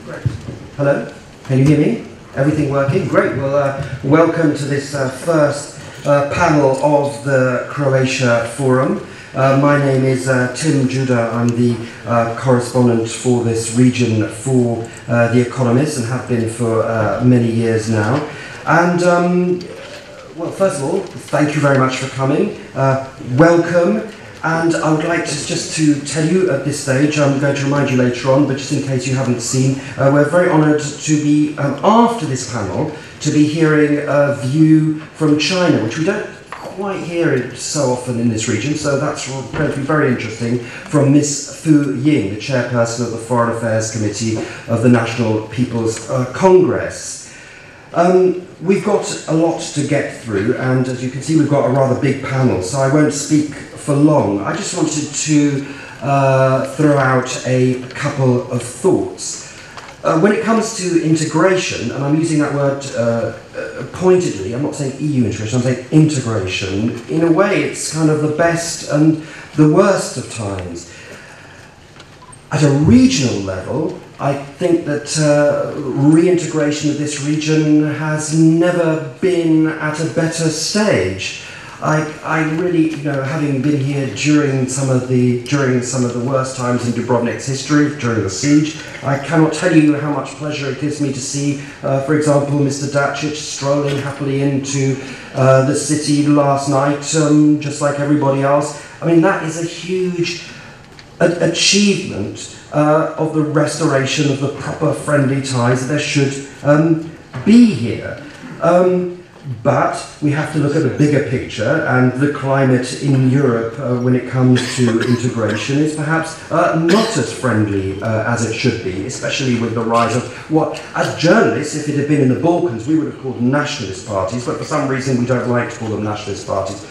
Great. Hello, can you hear me? Everything working? Great. Well, welcome to this first panel of the Croatia Forum. My name is Tim Judah. I'm the correspondent for this region for The Economist and have been for many years now. And well, first of all, thank you very much for coming. Welcome. And I would like just to tell you at this stage, I'm going to remind you later on, but just in case you haven't seen, we're very honoured to be, after this panel, to be hearing a view from China, which we don't quite hear it so often in this region, so that's going to be very interesting, from Ms. Fu Ying, the chairperson of the Foreign Affairs Committee of the National People's Congress. We've got a lot to get through, and as you can see, we've got a rather big panel, so I won't speak for long. I just wanted to throw out a couple of thoughts. When it comes to integration, and I'm using that word pointedly, I'm not saying EU integration, I'm saying integration, in a way it's kind of the best and the worst of times. At a regional level, I think that reintegration of this region has never been at a better stage. I really, having been here during some of the worst times in Dubrovnik's history, during the siege, I cannot tell you how much pleasure it gives me to see, for example, Mr. Dacic strolling happily into the city last night, just like everybody else. I mean, that is a huge achievement of the restoration of the proper friendly ties that there should be here. But we have to look at the bigger picture, and the climate in Europe when it comes to integration is perhaps not as friendly as it should be, especially with the rise of what, as journalists, if it had been in the Balkans, we would have called nationalist parties, but for some reason we don't like to call them nationalist parties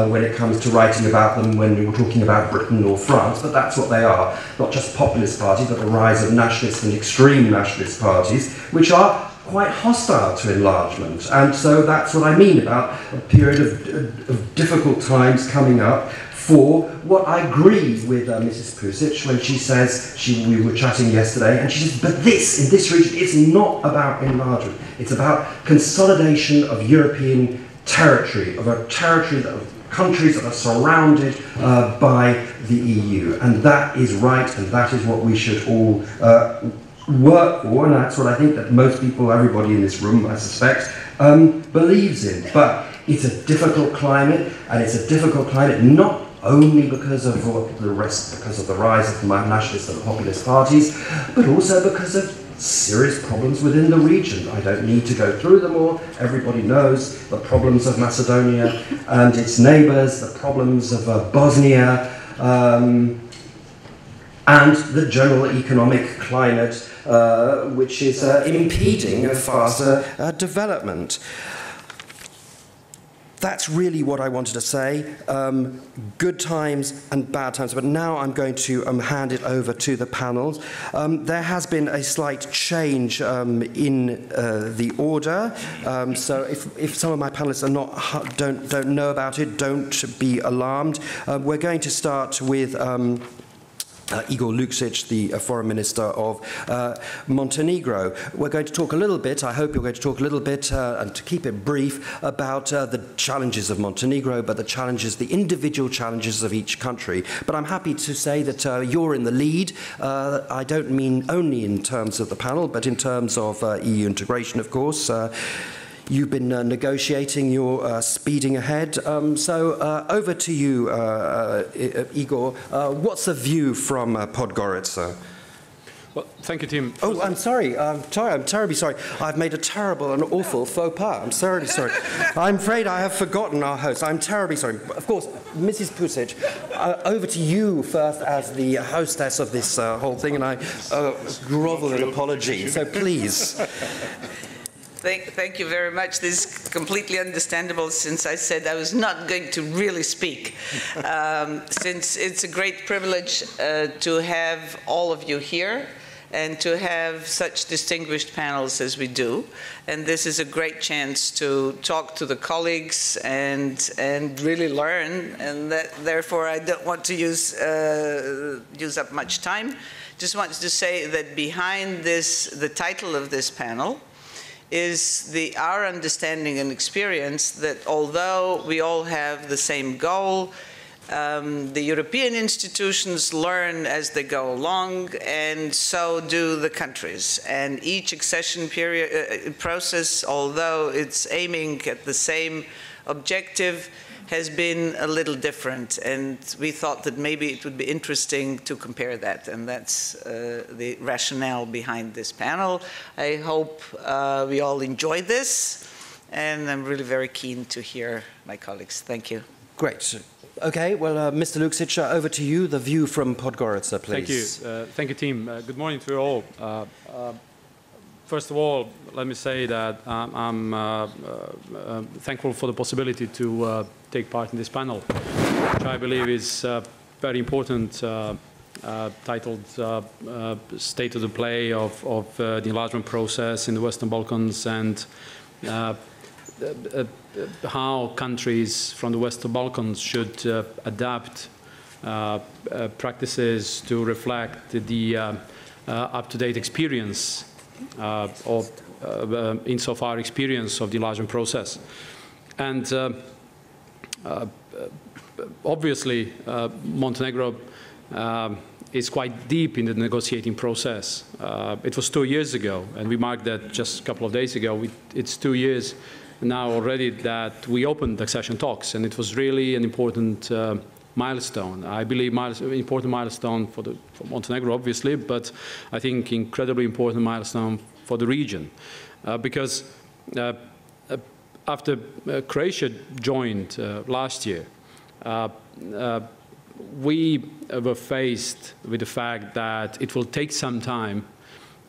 when it comes to writing about them when we were talking about Britain or France, but that's what they are, not just populist parties, but the rise of nationalist and extreme nationalist parties, which are quite hostile to enlargement. And so that's what I mean about a period of difficult times coming up for what I agree with Mrs. Pusic when she says, we were chatting yesterday, and she says, but in this region, it's not about enlargement. It's about consolidation of European territory, of a territory of countries that are surrounded by the EU. And that is right, and that is what we should all work for, and that's what I think that most people, everybody in this room, I suspect, believes in. But it's a difficult climate, and it's a difficult climate not only because of the rise of the nationalist and populist parties, but also because of serious problems within the region. I don't need to go through them all. Everybody knows the problems of Macedonia and its neighbours, the problems of Bosnia, and the general economic climate which is impeding a faster development. That's really what I wanted to say. Good times and bad times, but now I'm going to hand it over to the panels. There has been a slight change in the order, so if some of my panelists are don't know about it, don't be alarmed. We're going to start with Igor Luksic, the Foreign Minister of Montenegro. We're going to talk a little bit, I hope you're going to talk a little bit, and to keep it brief, about the challenges of Montenegro, but the individual challenges of each country. But I'm happy to say that you're in the lead. I don't mean only in terms of the panel, but in terms of EU integration, of course. You've been negotiating, you're speeding ahead. So over to you, Igor. What's the view from Podgorica? Well, thank you, Tim. Oh, I'm sorry. I'm terribly sorry. I've made a terrible and awful faux pas. I'm terribly sorry. I'm afraid I have forgotten our host. I'm terribly sorry. Of course, Mrs. Pusic, over to you first as the hostess of this whole thing, and I grovel in apology. So please. Thank you very much. This is completely understandable since I said I was not going to really speak. Since it's a great privilege to have all of you here and to have such distinguished panels as we do. And this is a great chance to talk to the colleagues and really learn. And therefore, I don't want to use up much time. just wanted to say that behind this, the title of this panel, is our understanding and experience that although we all have the same goal, the European institutions learn as they go along, and so do the countries. And each accession process, although it's aiming at the same objective, has been a little different. And we thought that maybe it would be interesting to compare that. And that's the rationale behind this panel. I hope we all enjoy this. And I'm really very keen to hear my colleagues. Thank you. Great. Okay, well, Mr. Luksic, over to you, the view from Podgorica, please. Thank you. Thank you, team. Good morning to you all. First of all, let me say that I'm thankful for the possibility to take part in this panel, which I believe is very important, titled State of the Play of the Enlargement Process in the Western Balkans, and how countries from the Western Balkans should adapt practices to reflect the up-to-date experience insofar experience of the enlargement process. And obviously, Montenegro is quite deep in the negotiating process. It was 2 years ago, and we marked that just a couple of days ago. It's 2 years now already that we opened accession talks, and it was really an important milestone. I believe important milestone for Montenegro, obviously, but I think incredibly important milestone for the region, because after Croatia joined last year, we were faced with the fact that it will take some time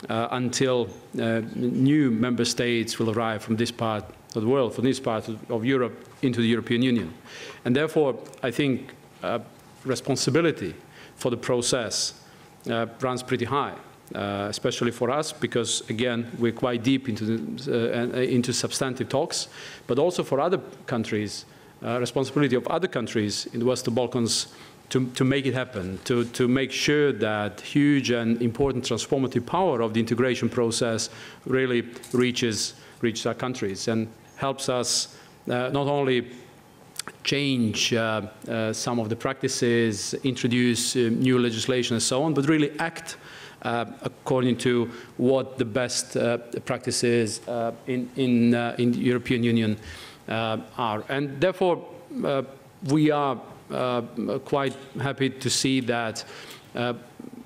until new member states will arrive from this part of the world, from this part of Europe into the European Union. And therefore, I think responsibility for the process runs pretty high, especially for us, because, again, we're quite deep into substantive talks, but also for other countries, responsibility of other countries in the Western Balkans to make it happen, to make sure that huge and important transformative power of the integration process really reaches our countries and helps us not only change some of the practices, introduce new legislation and so on, but really act according to what the best practices in the European Union are. And therefore, we are quite happy to see that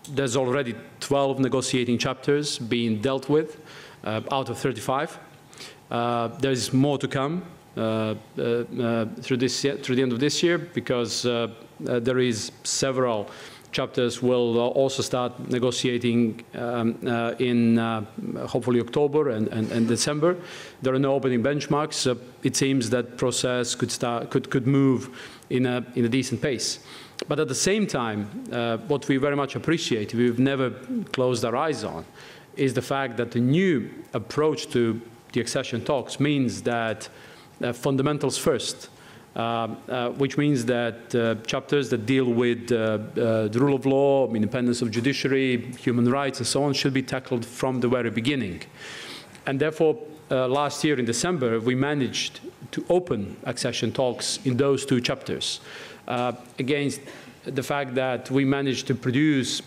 there's already 12 negotiating chapters being dealt with out of 35. There's more to come through the end of this year, because there is several chapters will also start negotiating in hopefully October and December. There are no opening benchmarks. It seems that process could move in a decent pace. But at the same time, what we very much appreciate, we've never closed our eyes on, is the fact that the new approach to the accession talks means that fundamentals first, which means that chapters that deal with the rule of law, independence of judiciary, human rights, and so on, should be tackled from the very beginning. And therefore, last year in December, we managed to open accession talks in those two chapters, against the fact that we managed to produce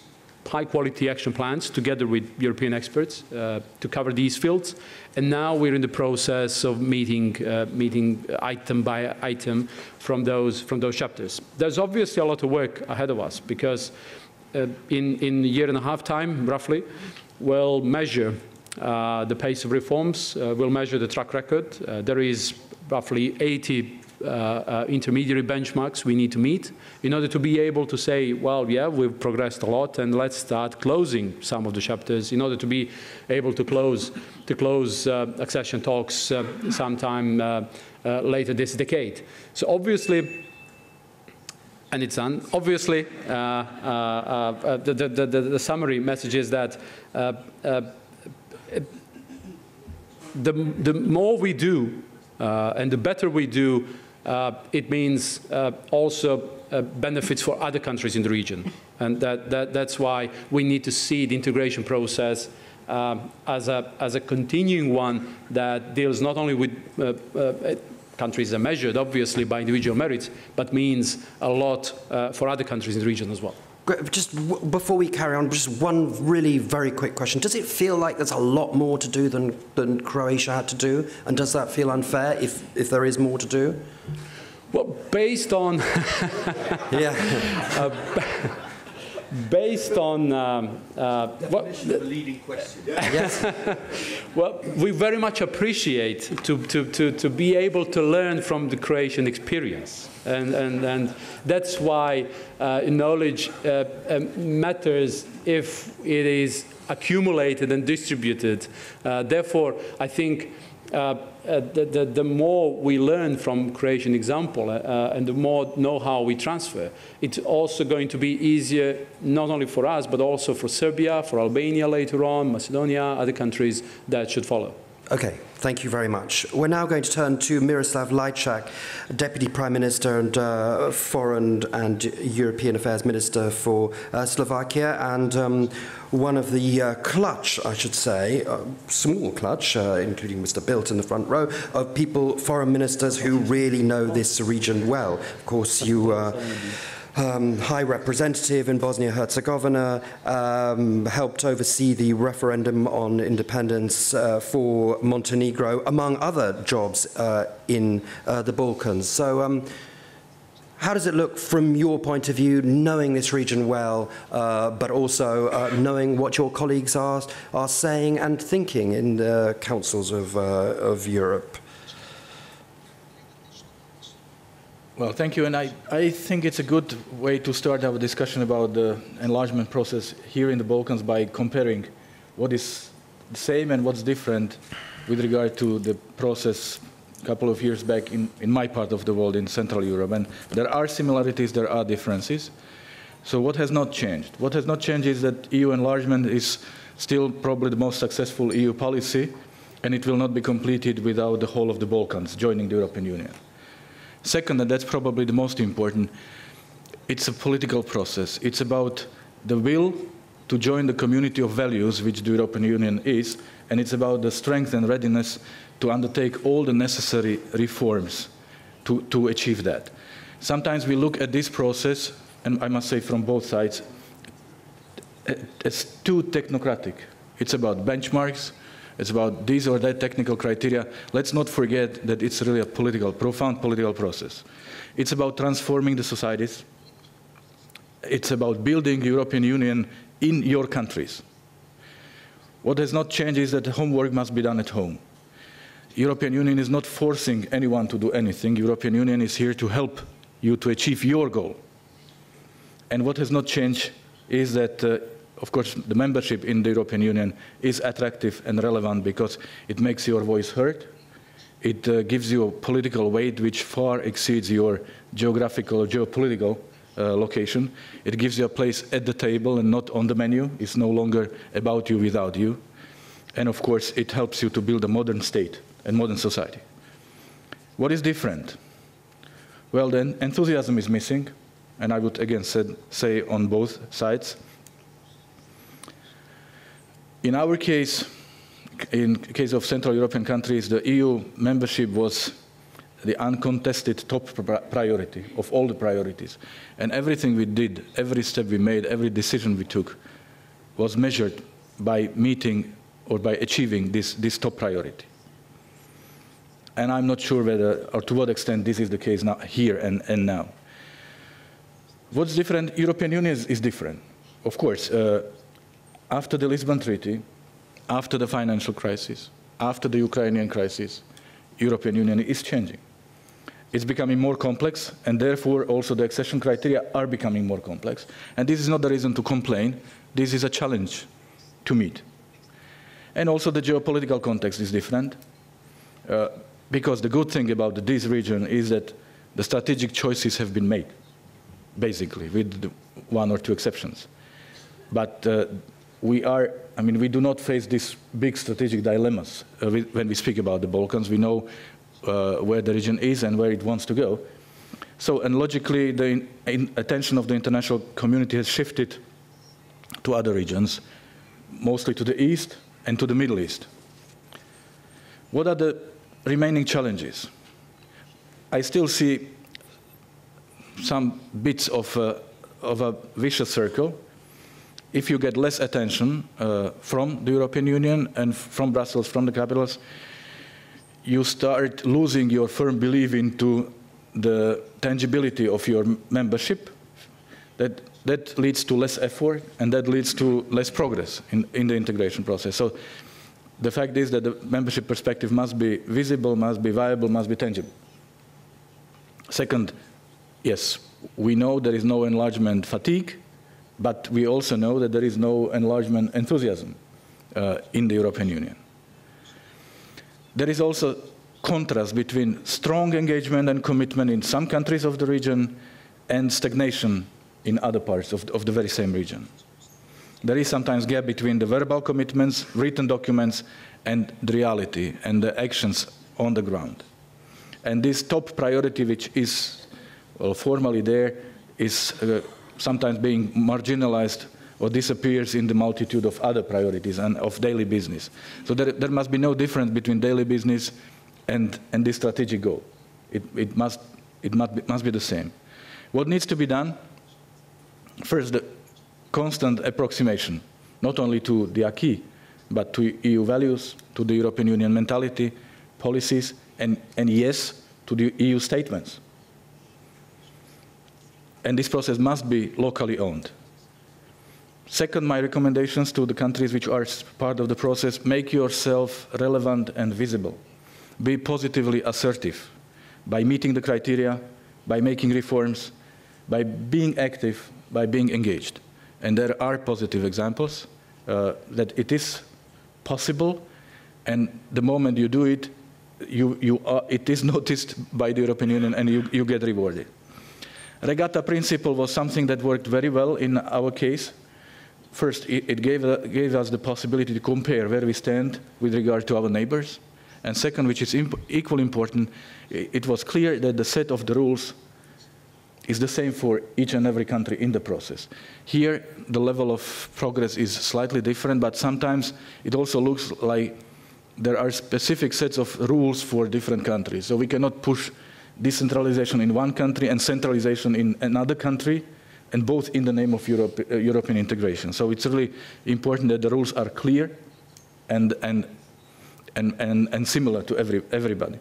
high-quality action plans together with European experts to cover these fields. And now we're in the process of meeting item by item from those chapters. There's obviously a lot of work ahead of us, because in a year and a half time, roughly, we'll measure the pace of reforms, we'll measure the track record. There is roughly 80 intermediary benchmarks we need to meet in order to be able to say, well, yeah, we've progressed a lot, and let's start closing some of the chapters in order to be able to close accession talks sometime later this decade. So obviously, and it's done. Obviously, the summary message is that the more we do and the better we do it means also benefits for other countries in the region. And that's why we need to see the integration process as a continuing one that deals not only with countries are measured, obviously, by individual merits, but means a lot for other countries in the region as well. Just before we carry on, just one really very quick question. Does it feel like there's a lot more to do than Croatia had to do? And does that feel unfair if there is more to do? Well, based on... yeah. Based on... Definition of a leading question. Yes. Well, we very much appreciate to be able to learn from the Croatian experience. And that's why knowledge matters if it is accumulated and distributed. Therefore, I think the more we learn from Croatian example and the more know-how we transfer, it's also going to be easier not only for us, but also for Serbia, for Albania later on, Macedonia, other countries that should follow. Okay, thank you very much. We're now going to turn to Miroslav Lajčák, Deputy Prime Minister and Foreign and European Affairs Minister for Slovakia, and one of the clutch, I should say, small clutch, including Mr. Bildt in the front row, of people, foreign ministers who really know this region well. Of course, you... High Representative in Bosnia-Herzegovina, helped oversee the referendum on independence for Montenegro, among other jobs in the Balkans. So how does it look from your point of view, knowing this region well, but also knowing what your colleagues are saying and thinking in the councils of Europe? Well, thank you, and I think it's a good way to start our discussion about the enlargement process here in the Balkans by comparing what is the same and what's different with regard to the process a couple of years back in my part of the world, in Central Europe. And there are similarities, there are differences. So what has not changed? What has not changed is that EU enlargement is still probably the most successful EU policy, and it will not be completed without the whole of the Balkans joining the European Union. Second, and that's probably the most important, it's a political process. It's about the will to join the community of values which the European Union is, and it's about the strength and readiness to undertake all the necessary reforms to achieve that. Sometimes we look at this process, and I must say from both sides, as too technocratic. It's about benchmarks, it's about these or that technical criteria. Let's not forget that it's really a profound political process. It's about transforming the societies. It's about building the European Union in your countries. What has not changed is that the homework must be done at home. European Union is not forcing anyone to do anything. European Union is here to help you to achieve your goal. And what has not changed is that of course, the membership in the European Union is attractive and relevant because it makes your voice heard. It gives you a political weight which far exceeds your geographical or geopolitical location. It gives you a place at the table and not on the menu. It's no longer about you without you. And of course, it helps you to build a modern state and modern society. What is different? Well, then, enthusiasm is missing, and I would again say on both sides. In our case, in the case of Central European countries, the EU membership was the uncontested top priority of all the priorities. And everything we did, every step we made, every decision we took was measured by meeting or by achieving this top priority. And I'm not sure whether or to what extent this is the case now, here and now. What's different? European Union is different. Of course, after the Lisbon Treaty, after the financial crisis, after the Ukrainian crisis, European Union is changing. It's becoming more complex, and therefore also the accession criteria are becoming more complex. And this is not the reason to complain. This is a challenge to meet. And also the geopolitical context is different, because the good thing about this region is that the strategic choices have been made, basically, with one or two exceptions. But we do not face these big strategic dilemmas when we speak about the Balkans. We know where the region is and where it wants to go. So, and logically, the attention of the international community has shifted to other regions, mostly to the east and to the Middle East. What are the remaining challenges? I still see some bits of a vicious circle. If you get less attention from the European Union and from Brussels, from the capitals, you start losing your firm belief into the tangibility of your membership. That leads to less effort, and that leads to less progress in the integration process. So the fact is that the membership perspective must be visible, must be viable, must be tangible. Second, yes, we know there is no enlargement fatigue, but we also know that there is no enlargement enthusiasm in the European Union. There is also contrast between strong engagement and commitment in some countries of the region and stagnation in other parts of the very same region. There is sometimes a gap between the verbal commitments, written documents, and the reality and the actions on the ground. And this top priority, which is formally there, is sometimes being marginalized or disappears in the multitude of other priorities and of daily business. So there must be no difference between daily business and this strategic goal. It must be the same. What needs to be done? First, the constant approximation, not only to the acquis, but to EU values, to the European Union mentality, policies, and yes, to the EU statements. And this process must be locally owned. Second, my recommendations to the countries which are part of the process: make yourself relevant and visible. Be positively assertive by meeting the criteria, by making reforms, by being active, by being engaged. And there are positive examples that it is possible, and the moment you do it, it is noticed by the European Union and you get rewarded. Regatta principle was something that worked very well in our case. First, it gave us the possibility to compare where we stand with regard to our neighbors. And second, which is equally important, it was clear that the set of the rules is the same for each and every country in the process. Here, the level of progress is slightly different, but sometimes it also looks like there are specific sets of rules for different countries. So we cannot push decentralization in one country and centralization in another country, and both in the name of European integration. So it's really important that the rules are clear and similar to everybody.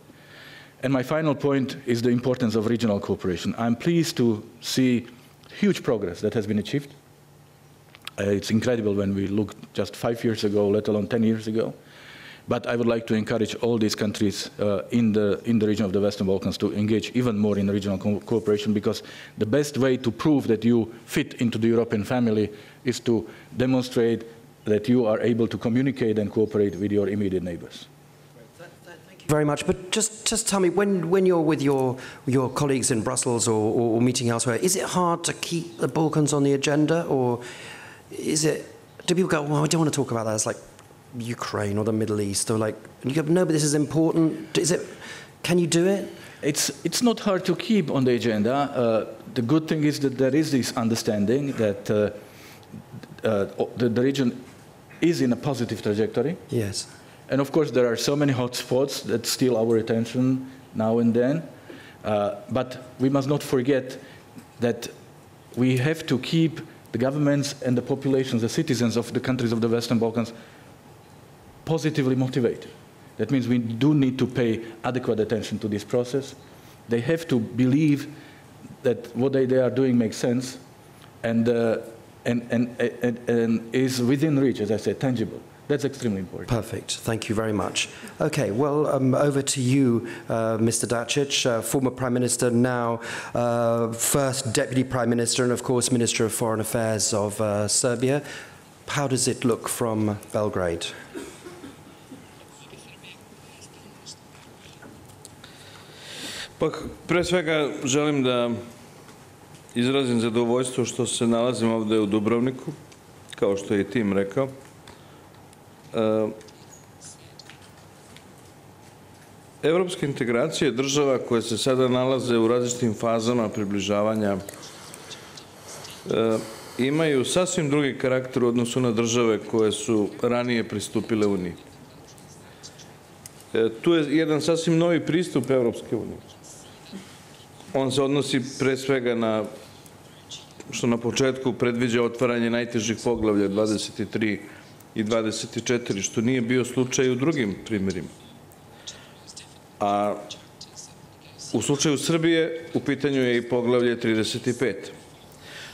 And my final point is the importance of regional cooperation. I'm pleased to see huge progress that has been achieved. It's incredible when we look just 5 years ago, let alone 10 years ago. But I would like to encourage all these countries in the region of the Western Balkans to engage even more in regional cooperation, because the best way to prove that you fit into the European family is to demonstrate that you are able to communicate and cooperate with your immediate neighbors. Thank you very much. But just tell me, when you're with your colleagues in Brussels or meeting elsewhere, is it hard to keep the Balkans on the agenda, or do people go, well, I don't want to talk about that? It's like Ukraine or the Middle East, or like, and you go, no, but this is important. Can you do it? It's not hard to keep on the agenda. The good thing is that there is this understanding that the region is in a positive trajectory. Yes. And of course, there are so many hot spots that steal our attention now and then. But we must not forget that we have to keep the governments and the populations, the citizens of the countries of the Western Balkans, positively motivated. That means we do need to pay adequate attention to this process. They have to believe that what they are doing makes sense and is within reach, as I said, tangible. That's extremely important. Perfect. Thank you very much. Okay, well, over to you, Mr. Dačić, former Prime Minister, now first Deputy Prime Minister, and of course Minister of Foreign Affairs of Serbia. How does it look from Belgrade? Pa pre svega želim da izrazim zadovoljstvo što se nalazim ovdje u Dubrovniku, kao što je i tim rekao. evropske integracije država koje se sada nalaze u različitim fazama približavanja imaju sasvim drugi karakter u odnosu na države koje su ranije pristupile Uniji. Tu je jedan sasvim novi pristup Evropske unije. On se odnosi pre svega na, što na početku predviđa otvaranje najtežih poglavlja 23 i 24, što nije bio slučaj u drugim primjerima. A u slučaju Srbije u pitanju je i poglavlje 35.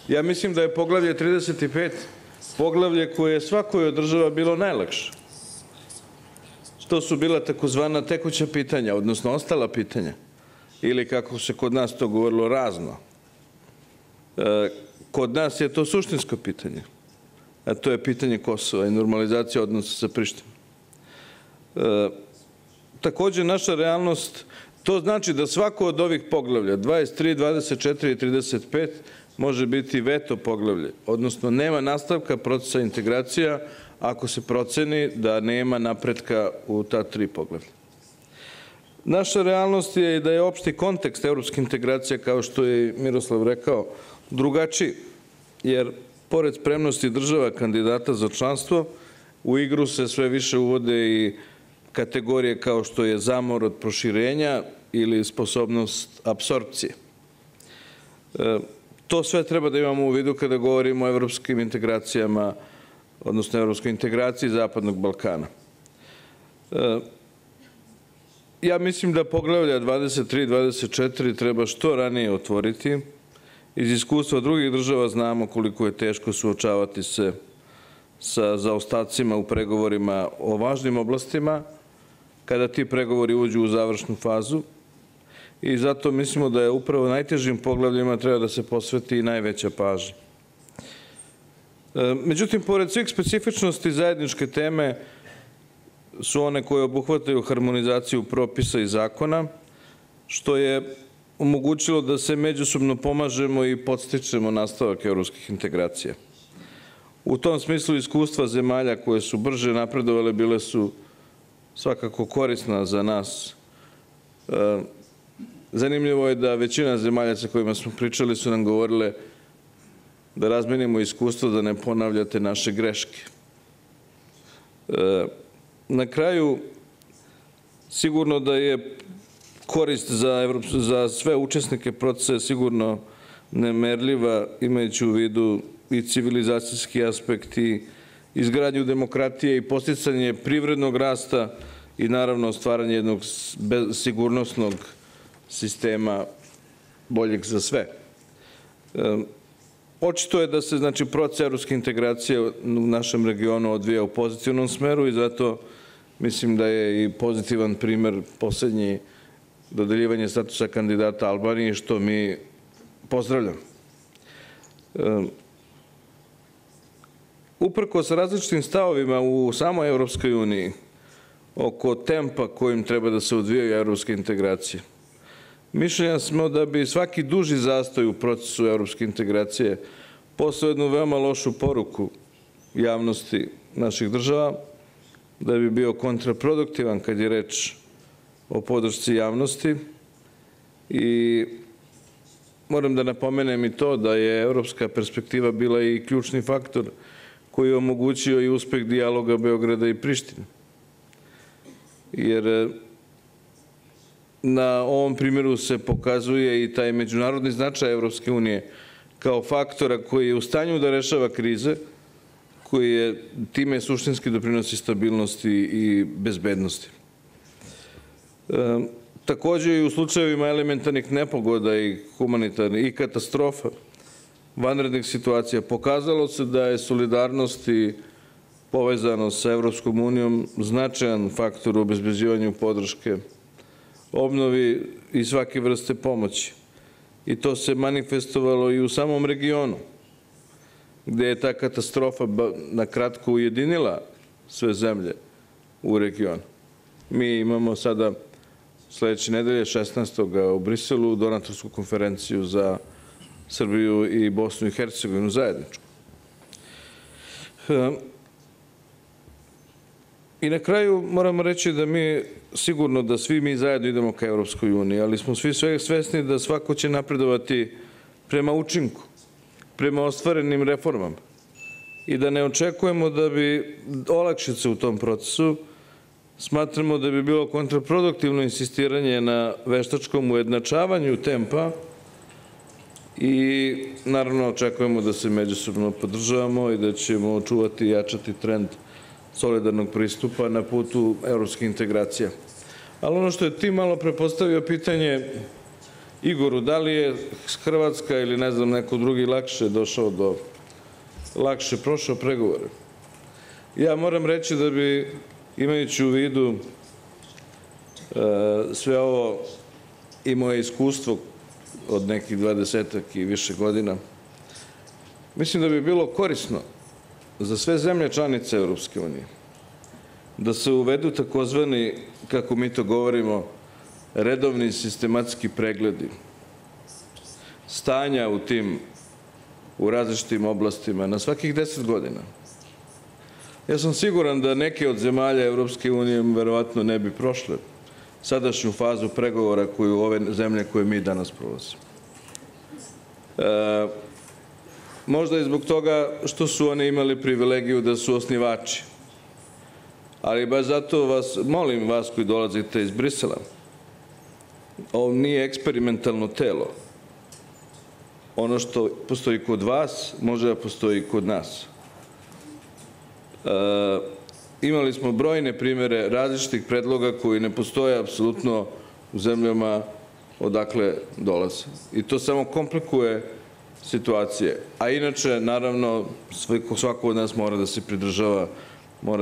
Ja mislim da je poglavlje 35 poglavlje koje je svakoj od država bilo najlakše. To su bila takozvana tekuća pitanja, odnosno ostala pitanja, ili kako se kod nas to govorilo, razno. Kod nas je to suštinsko pitanje, a to je pitanje Kosova i normalizacija odnosa sa Prištinom. Također, naša realnost, to znači da svako od ovih poglavlja, 23, 24 i 35, može biti veto poglavlje, odnosno nema nastavka procesa integracija ako se proceni da nema napretka u ta tri poglavlja. Naša realnost je i da je opšti kontekst evropske integracije, kao što je Miroslav rekao, drugačiji, jer pored spremnosti država kandidata za članstvo, u igru se sve više uvode i kategorije kao što je zamor od proširenja ili sposobnost apsorpcije. To sve treba da imamo u vidu kada govorimo o evropskim integracijama, odnosno evropskoj integraciji Zapadnog Balkana. Ja mislim da poglavlja 23 i 24 treba što ranije otvoriti. Iz iskustva drugih država znamo koliko je teško suočavati se sa zaostacima u pregovorima o važnim oblastima, kada ti pregovori uđu u završnu fazu. I zato mislimo da je upravo najtežim poglavljima treba da se posveti i najveća pažnja. Međutim, pored svih specifičnosti zajedničke teme su one koje obuhvataju harmonizaciju propisa i zakona, što je omogućilo da se međusobno pomažemo i podstičemo nastavak evropskih integracija. U tom smislu iskustva zemalja koje su brže napredovale bile su svakako korisna za nas. Zanimljivo je da većina zemalja sa kojima smo pričali su nam govorile da razmenimo iskustvo, da ne ponavljate naše greške. Na kraju, sigurno da je korist za sve učesnike procesa sigurno nemerljiva, imajući u vidu i civilizacijski aspekt i izgradnju demokratije i posticanje privrednog rasta i naravno stvaranje jednog sigurnosnog sistema boljeg za sve. Očito je da se proces evropske integracije u našem regionu odvija u pozitivnom smeru i zato mislim da je i pozitivan primer poslednji dodeljivanje statusa kandidata Albaniji, što mi pozdravljamo. Uprkos različitim stavovima u samoj Evropskoj uniji oko tempa kojim treba da se odvijaju evropske integracije, mišljenja smo da bi svaki duži zastoj u procesu evropske integracije poslao jednu veoma lošu poruku javnosti naših država, da bi bio kontraproduktivan kad je reč o podršci javnosti. I moram da napomenem i to da je evropska perspektiva bila i ključni faktor koji je omogućio i uspeh dijaloga Beograda i Prištine. Jer na ovom primjeru se pokazuje i taj međunarodni značaj Evropske unije kao faktora koji je u stanju da rešava krize, koji je time suštinski doprinosi stabilnosti i bezbednosti. Također i u slučajevima elementarnih nepogoda i humanitarnih i katastrofa, vanrednih situacija, pokazalo se da je solidarnost i povezanost sa Evropskom unijom značajan faktor u obezbeđivanju podrške obnovi i svake vrste pomoći. I to se manifestovalo i u samom regionu, gde je ta katastrofa na kratko ujedinila sve zemlje u regionu. Mi imamo sada sledeće nedelje, 16. u Briselu, donatorsku konferenciju za Srbiju i Bosnu i Hercegovinu zajedničku. I na kraju moramo reći da mi sigurno da svi mi zajedno idemo ka Europskoj uniji, ali smo svi svesni da svako će napredovati prema učinku, prema ostvarenim reformama i da ne očekujemo da bi olakšice u tom procesu. Smatramo da bi bilo kontraproduktivno insistiranje na veštačkom ujednačavanju tempa i naravno očekujemo da se međusobno podržavamo i da ćemo očuvati i jačati trend solidarnog pristupa na putu evropskih integracija. Ali ono što je ti malo prepostavio pitanje Igoru, da li je Hrvatska ili ne znam neko drugi lakše prošao pregovore. Ja moram reći da bi, imajući u vidu sve ovo i moje iskustvo od nekih 20 i više godina, mislim da bi bilo korisno za sve zemlje članice Europske unije da se uvedu takozvani, kako mi to govorimo, redovni sistematski pregledi stanja u različitim oblastima na svakih 10 godina. Ja sam siguran da neke od zemalja Europske unije verovatno ne bi prošle sadašnju fazu pregovora koju ove zemlje koje mi danas prolazimo. Možda i zbog toga što su oni imali privilegiju da su osnivači. Ali baš zato molim vas koji dolazite iz Brisela, ovo nije eksperimentalno telo. Ono što postoji kod vas, može da postoji i kod nas. Imali smo brojne primere različitih predloga koji ne postoje apsolutno u zemljama odakle dolaze. I to samo komplikuje situacije. A inače, naravno, svako od nas mora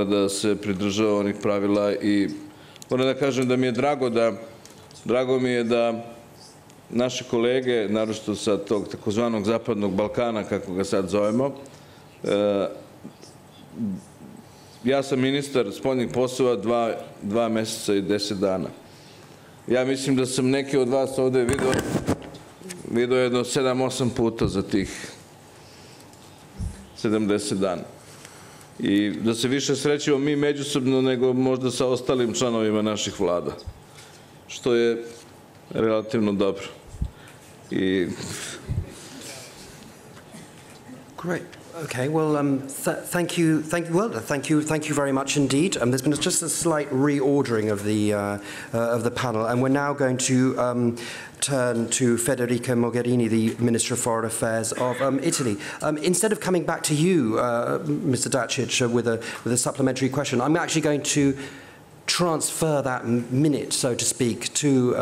da se pridržava onih pravila i moram da kažem da mi je drago mi je da naše kolege, naročito sa tog takozvanog zapadnog Balkana, kako ga sad zovemo, ja sam ministar spoljnih poslova 2 meseca i 10 dana. Ja mislim da sam neke od vas ovde vidio jedno 7-8 puta za tih 70 dana. I da se više srećemo mi međusobno nego možda sa ostalim članovima naših vlada, što je relativno dobro. Great. Okay. Well, thank you very much indeed. There's been just a slight reordering of the panel, and we're now going to turn to Federica Mogherini, the Minister of Foreign Affairs of Italy. Instead of coming back to you, Mr. Dacic, with a supplementary question, I'm actually going to transfer that minute, so to speak, to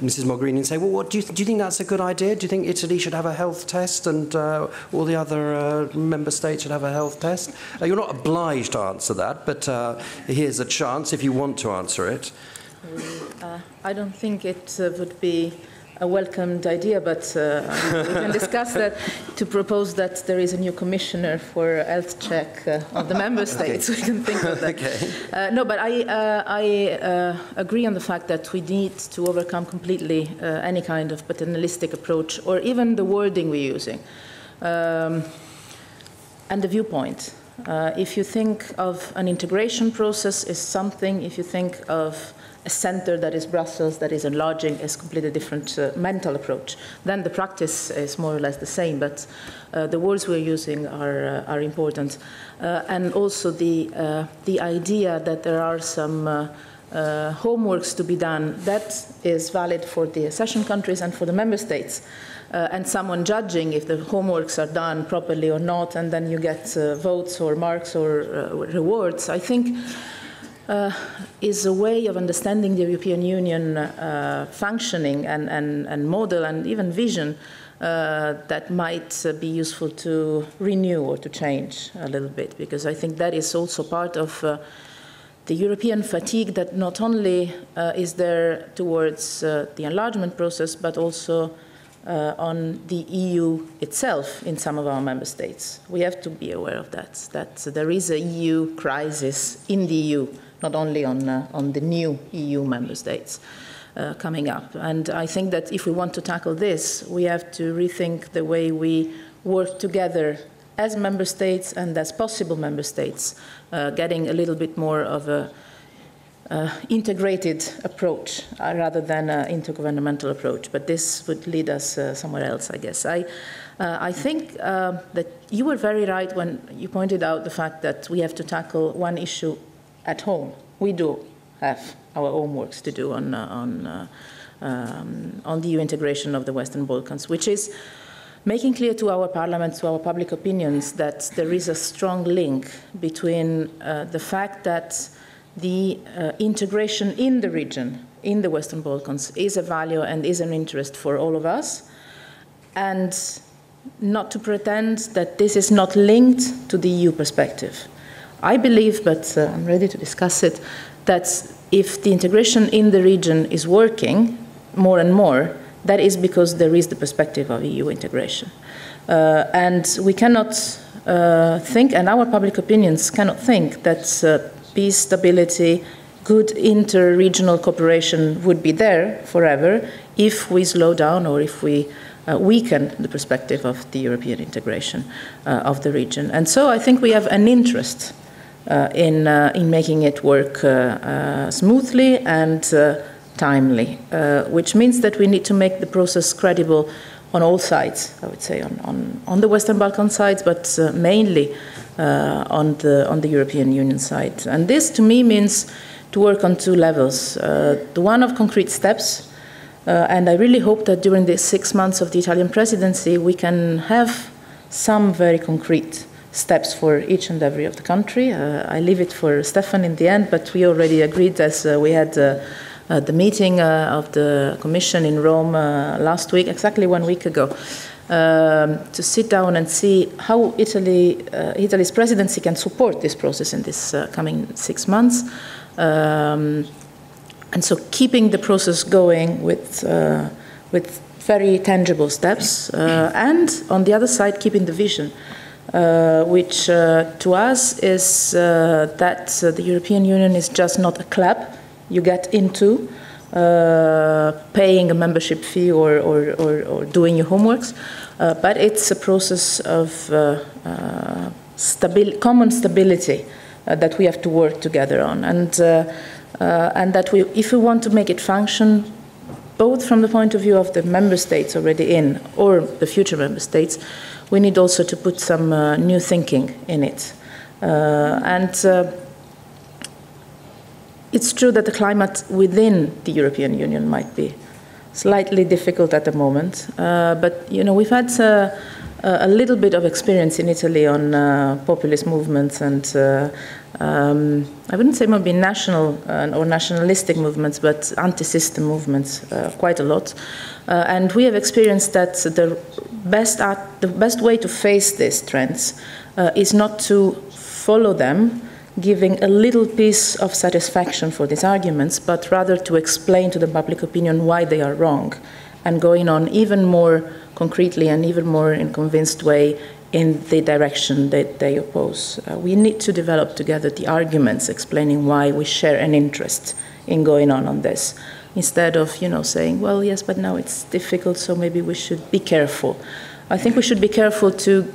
Mrs. Mogherini and say, well, do you think that's a good idea? Do you think Italy should have a health test and all the other member states should have a health test? You're not obliged to answer that, but here's a chance if you want to answer it. I don't think it would be a welcomed idea, but we can discuss that to propose that there is a new commissioner for health check of the member states. Okay. We can think of that. Okay. No, but I agree on the fact that we need to overcome completely any kind of paternalistic approach or even the wording we're using and the viewpoint. If you think of an integration process as something, if you think of a center that is Brussels, that is enlarging, is completely different mental approach. Then the practice is more or less the same, but the words we're using are important. And also the idea that there are some homeworks to be done, that is valid for the accession countries and for the member states. And someone judging if the homeworks are done properly or not, and then you get votes or marks or rewards, I think is a way of understanding the European Union functioning and model and even vision that might be useful to renew or to change a little bit, because I think that is also part of the European fatigue that not only is there towards the enlargement process, but also on the EU itself in some of our member states. We have to be aware of that there is a EU crisis in the EU, not only on the new EU member states coming up. And I think that if we want to tackle this, we have to rethink the way we work together as member states and as possible member states, getting a little bit more of a integrated approach rather than an intergovernmental approach. But this would lead us somewhere else, I guess. I think that you were very right when you pointed out the fact that we have to tackle one issue at home. We do have our own works to do on the EU integration of the Western Balkans, which is making clear to our parliament, to our public opinions, that there is a strong link between the fact that the integration in the region, in the Western Balkans, is a value and is an interest for all of us, and not to pretend that this is not linked to the EU perspective. I believe, but I'm ready to discuss it, that if the integration in the region is working more and more, that is because there is the perspective of EU integration. And we cannot think, and our public opinions cannot think, that peace, stability, good inter-regional cooperation would be there forever if we slow down or if we weaken the perspective of the European integration of the region. And so I think we have an interest in making it work smoothly and timely, which means that we need to make the process credible on all sides, I would say, on the Western Balkan sides, but mainly on the European Union side. And this, to me, means to work on two levels. The one of concrete steps, and I really hope that during the 6 months of the Italian presidency, we can have some very concrete steps for each and every of the country. I leave it for Stefan in the end, but we already agreed, as we had the meeting of the Commission in Rome last week, exactly 1 week ago, to sit down and see how Italy's presidency can support this process in this coming 6 months. And so keeping the process going with very tangible steps, and on the other side, keeping the vision, which to us is that the European Union is just not a club you get into, paying a membership fee or doing your homeworks, but it's a process of common stability that we have to work together on, and that if we want to make it function, both from the point of view of the member states already in or the future member states, we need also to put some new thinking in it. It's true that the climate within the European Union might be slightly difficult at the moment, but we've had a little bit of experience in Italy on populist movements and I wouldn't say maybe national or nationalistic movements, but anti-system movements quite a lot. And we have experienced that the best way to face these trends is not to follow them, giving a little piece of satisfaction for these arguments, but rather to explain to the public opinion why they are wrong, and going on even more concretely and even more in a convinced way in the direction that they oppose. We need to develop together the arguments explaining why we share an interest in going on this, instead of saying, well, yes, but now it's difficult, so maybe we should be careful. I think we should be careful to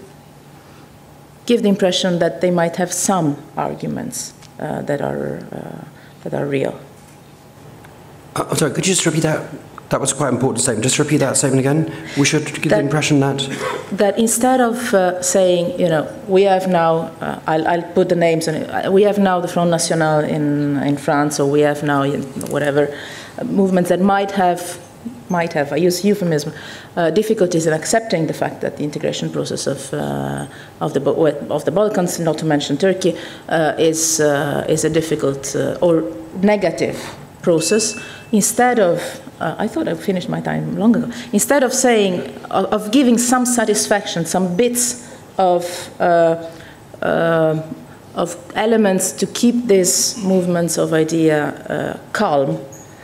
give the impression that they might have some arguments that are real. I'm sorry, could you just repeat that? That was quite an important statement. Just repeat that statement again. We should give the impression that instead of saying, we have now, I'll put the names on it, we have now the Front National in France, or we have now whatever movements that might have, I use euphemism, difficulties in accepting the fact that the integration process of the Balkans, not to mention Turkey, is a difficult or negative process. Instead of, I thought I finished my time long ago. Instead of saying, of giving some satisfaction, some bits of elements to keep these movements of idea calm,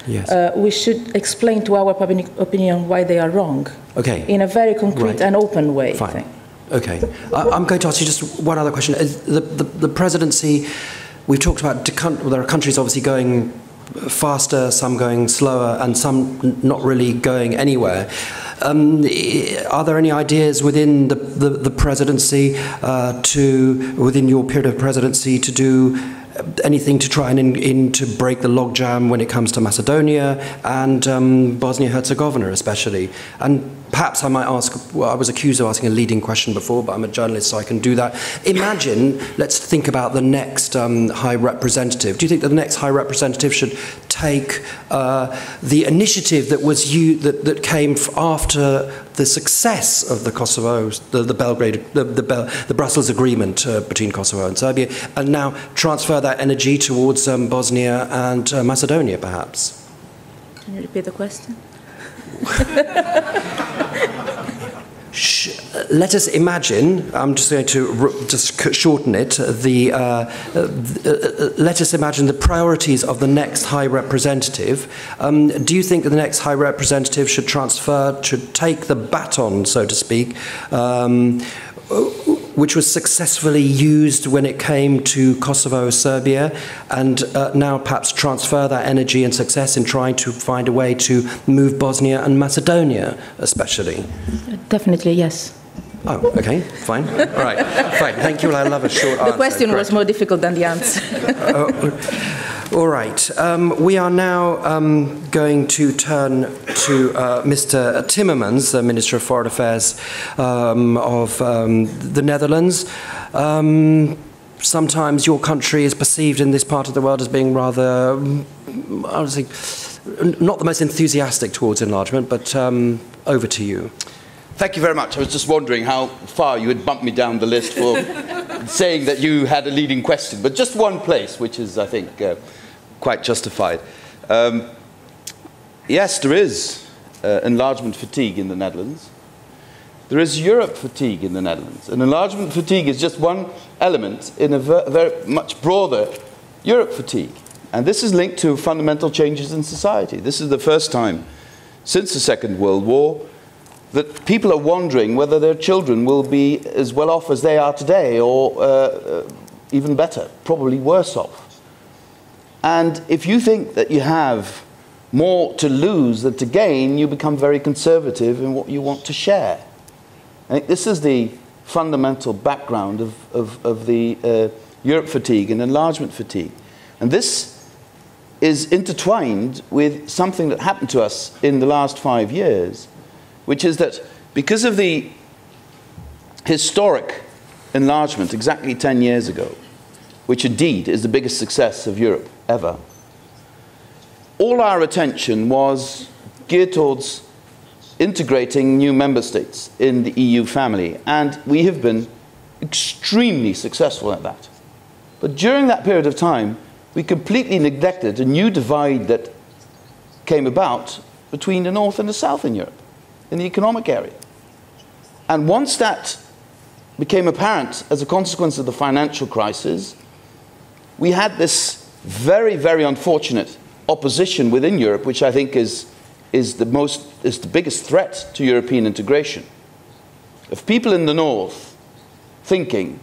yes. We should explain to our public opinion why they are wrong. Okay. In a very concrete and open way. Fine. I think. Okay. I'm going to ask you just one other question. The presidency, we've talked about, there are countries obviously going faster, some going slower, and some not really going anywhere. Are there any ideas within the presidency, within your period of presidency, to do anything to try and to break the logjam when it comes to Macedonia and Bosnia-Herzegovina especially? And perhaps I might ask, well, I was accused of asking a leading question before, but I'm a journalist, so I can do that. Imagine, let's think about the next High Representative. Do you think that the next High Representative should take the initiative that came after the success of the Kosovo, the Brussels agreement between Kosovo and Serbia, and now transfer that energy towards Bosnia and Macedonia, perhaps? Can you repeat the question? Let us imagine, I'm just going to shorten it, let us imagine the priorities of the next High Representative. Do you think that the next High Representative should take the baton, so to speak, which was successfully used when it came to Kosovo, Serbia, and now perhaps transfer that energy and success in trying to find a way to move Bosnia and Macedonia, especially? Definitely, yes. Oh, okay, fine. All right, fine. Thank you. I love a short answer. The question was more difficult than the answer. All right. We are now going to turn to Mr. Timmermans, the Minister of Foreign Affairs of the Netherlands. Sometimes your country is perceived in this part of the world as being rather, I would say, not the most enthusiastic towards enlargement, but over to you. Thank you very much. I was just wondering how far you had bumped me down the list for saying that you had a leading question, but just one place, which is, I think, quite justified. Yes, there is enlargement fatigue in the Netherlands. There is Europe fatigue in the Netherlands. And enlargement fatigue is just one element in a very much broader Europe fatigue. And this is linked to fundamental changes in society. This is the first time since the Second World War that people are wondering whether their children will be as well off as they are today, or even better, probably worse off. And if you think that you have more to lose than to gain, you become very conservative in what you want to share. I think this is the fundamental background of the Europe fatigue and enlargement fatigue. And this is intertwined with something that happened to us in the last 5 years, which is that because of the historic enlargement exactly 10 years ago, which indeed is the biggest success of Europe ever, all our attention was geared towards integrating new member states in the EU family, and we have been extremely successful at that. But during that period of time, we completely neglected a new divide that came about between the North and the South in Europe, in the economic area. And once that became apparent as a consequence of the financial crisis, we had this very, very unfortunate opposition within Europe, which I think is the biggest threat to European integration. Of people in the North thinking,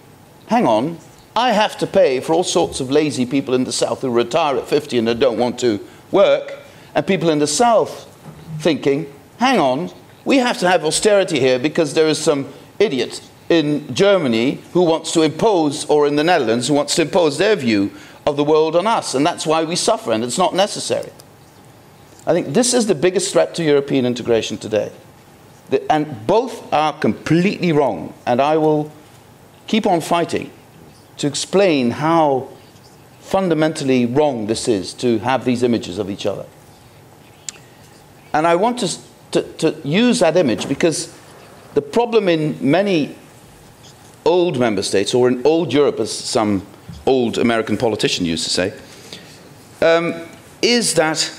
hang on, I have to pay for all sorts of lazy people in the South who retire at 50 and they don't want to work, and people in the South thinking, hang on, we have to have austerity here because there is some idiot in Germany who wants to impose, or in the Netherlands, who wants to impose their view of the world on us, and that's why we suffer, and it's not necessary. I think this is the biggest threat to European integration today. And both are completely wrong, and I will keep on fighting to explain how fundamentally wrong this is to have these images of each other. And I want to use that image because the problem in many old member states, or in old Europe, as some old American politician used to say, is that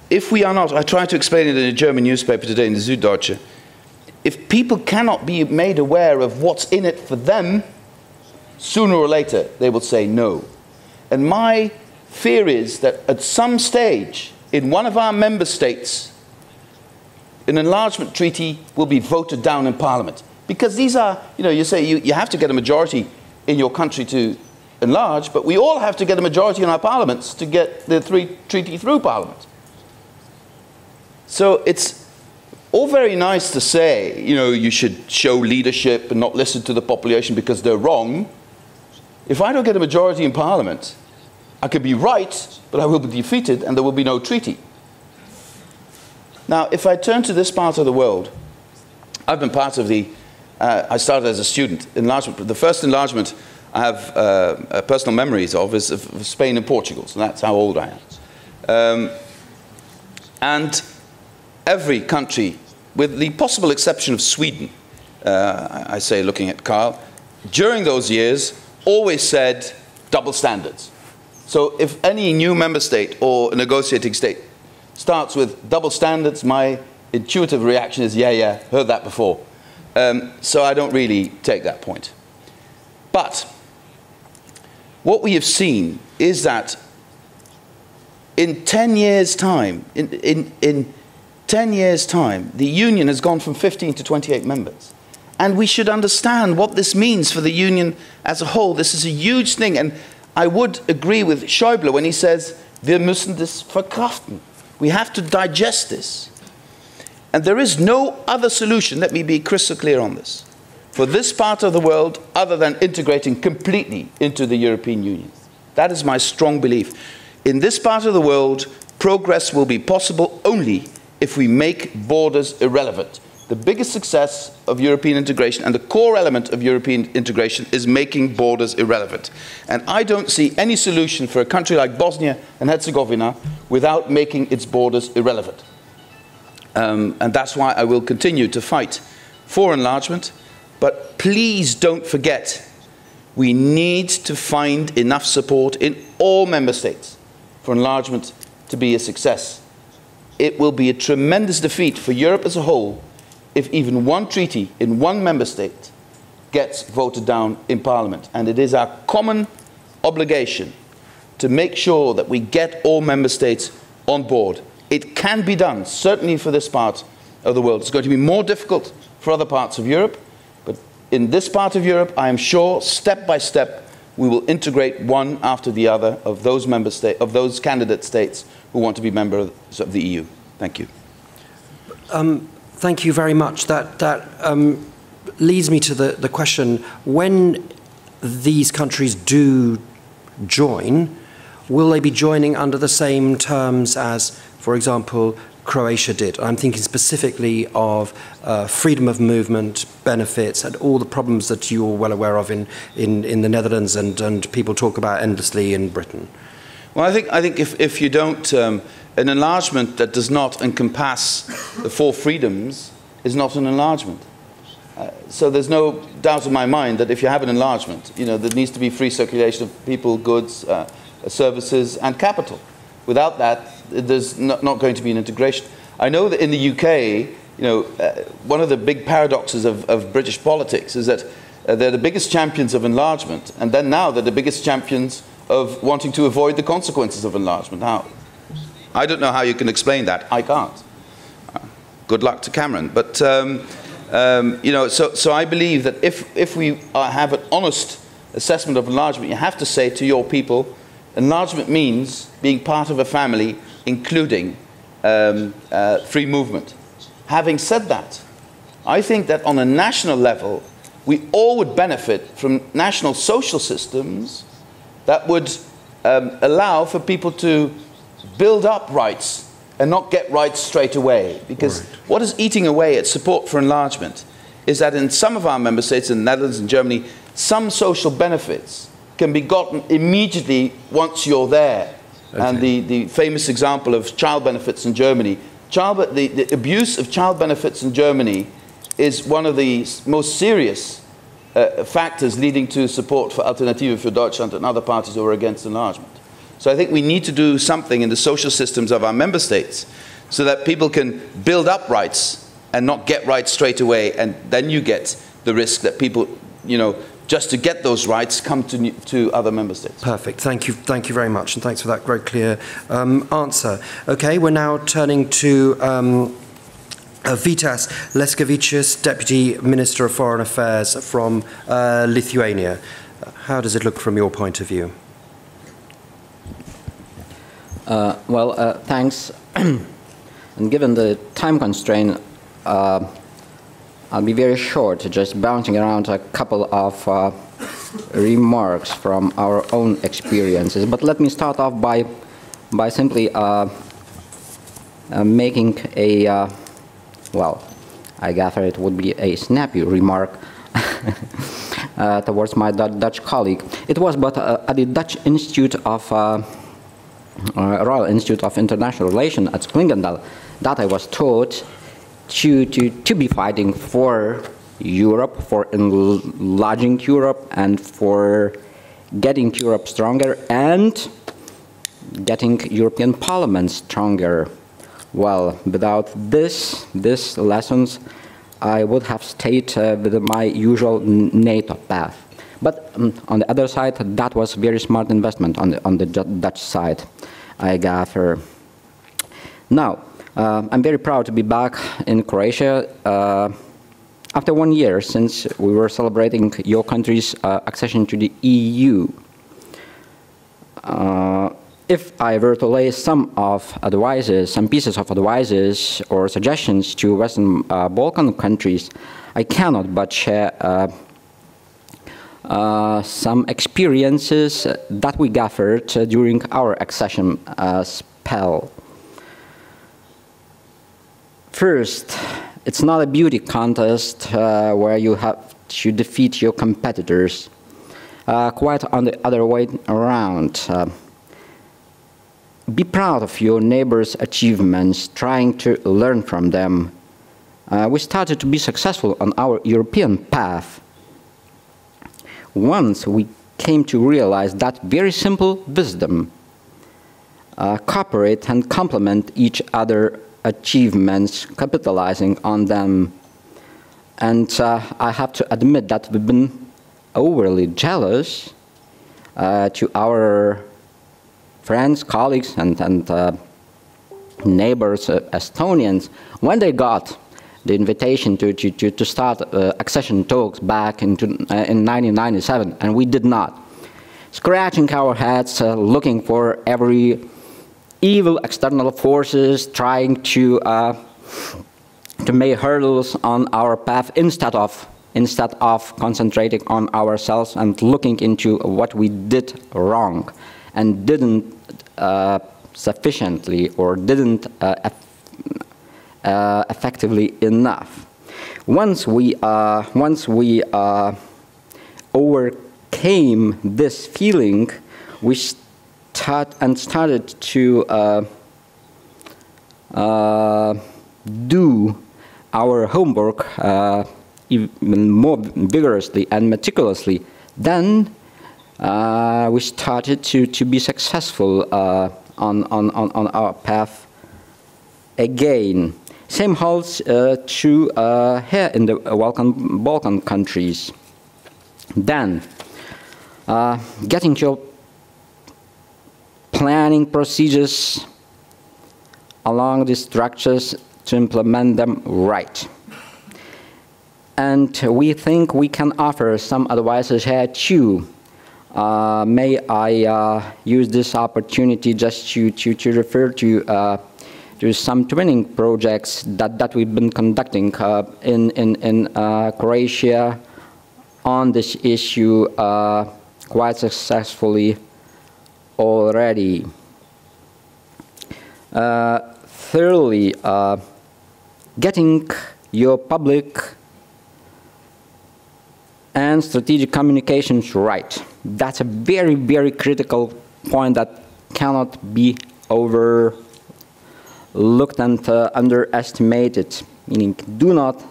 if we are not, I tried to explain it in a German newspaper today, in the Süddeutsche, if people cannot be made aware of what's in it for them, sooner or later they will say no. And my fear is that at some stage in one of our member states, an enlargement treaty will be voted down in Parliament. Because these are, you say you have to get a majority in your country to enlarge, but we all have to get a majority in our parliaments to get the treaty through Parliament. So it's all very nice to say, you know, you should show leadership and not listen to the population because they're wrong. If I don't get a majority in Parliament, I could be right, but I will be defeated and there will be no treaty. Now, if I turn to this part of the world, I've been part of the, I started as a student, enlargement. The first enlargement I have personal memories of is of Spain and Portugal, so that's how old I am. And every country, with the possible exception of Sweden, I say looking at Carl, during those years always said double standards. So if any new member state or negotiating state starts with double standards, my intuitive reaction is, yeah, heard that before. So I don't really take that point. But what we have seen is that in 10 years' time, in 10 years' time, the Union has gone from 15 to 28 members. And we should understand what this means for the Union as a whole. This is a huge thing. And I would agree with Schäuble when he says, wir müssen das verkraften. We have to digest this. And there is no other solution, let me be crystal clear on this, for this part of the world other than integrating completely into the European Union. That is my strong belief. In this part of the world, progress will be possible only if we make borders irrelevant. The biggest success of European integration and the core element of European integration is making borders irrelevant. And I don't see any solution for a country like Bosnia and Herzegovina without making its borders irrelevant. And that's why I will continue to fight for enlargement. But please don't forget, we need to find enough support in all member states for enlargement to be a success. It will be a tremendous defeat for Europe as a whole if even one treaty in one member state gets voted down in Parliament. And it is our common obligation to make sure that we get all member states on board. It can be done, certainly for this part of the world. It's going to be more difficult for other parts of Europe, but in this part of Europe, I am sure, step by step, we will integrate one after the other of those member states, of those candidate states who want to be members of the EU. Thank you. Thank you very much. That leads me to the question, when these countries do join, will they be joining under the same terms as, for example, Croatia did? I'm thinking specifically of freedom of movement, benefits, and all the problems that you're well aware of in the Netherlands and people talk about endlessly in Britain. Well, I think if you don't, an enlargement that does not encompass the four freedoms is not an enlargement. So there's no doubt in my mind that if you have an enlargement, you know, there needs to be free circulation of people, goods, services, and capital. Without that, there's not going to be an integration. I know that in the UK, you know, one of the big paradoxes of British politics is that they're the biggest champions of enlargement, and then now they're the biggest champions of wanting to avoid the consequences of enlargement. Now, I don't know how you can explain that. I can't. Good luck to Cameron. But, you know, so I believe that if we have an honest assessment of enlargement, you have to say to your people, enlargement means being part of a family, including free movement. Having said that, I think that on a national level, we all would benefit from national social systems that would allow for people to build up rights and not get rights straight away. Because what is eating away at support for enlargement is that in some of our member states, in the Netherlands and Germany, some social benefits can be gotten immediately once you're there. Okay. And the famous example of child benefits in Germany, the abuse of child benefits in Germany is one of the most serious factors leading to support for Alternative für Deutschland and other parties who are against enlargement. So I think we need to do something in the social systems of our member states so that people can build up rights and not get rights straight away, and then you get the risk that people, you know, just to get those rights come to other member states. Perfect. Thank you very much, and thanks for that very clear answer. Okay, we're now turning to Vitas Leskevicius, Deputy Minister of Foreign Affairs from Lithuania. How does it look from your point of view? Thanks. And given the time constraint, I'll be very short, just bouncing around a couple of remarks from our own experiences. But let me start off by simply making a, well, I gather it would be a snappy remark towards my Dutch colleague. It was but at the Dutch Institute of Royal Institute of International Relations at Klingendal that I was taught to be fighting for Europe, for enlarging Europe, and for getting Europe stronger and getting European Parliament stronger. Well, without these lessons, I would have stayed with my usual NATO path. But on the other side, that was very smart investment on the Dutch side, I gather. Now, I'm very proud to be back in Croatia after 1 year since we were celebrating your country's accession to the EU. If I were to lay some pieces of advices or suggestions to Western Balkan countries, I cannot but share some experiences that we gathered during our accession spell. First, it's not a beauty contest where you have to defeat your competitors. Quite on the other way around. Be proud of your neighbors' achievements, trying to learn from them. We started to be successful on our European path once we came to realize that very simple wisdom. Cooperate and complement each other achievements, capitalizing on them. And I have to admit that we've been overly jealous to our friends, colleagues, and neighbors, Estonians, when they got the invitation to start accession talks back in 1997, and we did not. Scratching our heads, looking for every evil external forces, trying to make hurdles on our path instead of concentrating on ourselves and looking into what we did wrong and didn't sufficiently or didn't effectively enough. Once we overcame this feeling, we started to do our homework even more vigorously and meticulously. Then we started to be successful on our path again. Same holds true here in the Balkan countries. Then, getting your planning procedures along the structures to implement them right. And we think we can offer some advices here too. May I use this opportunity just to refer to some training projects that we've been conducting in Croatia on this issue quite successfully already. Thirdly, getting your public and strategic communications right. That's a very, very critical point that cannot be overlooked and underestimated. Meaning, do not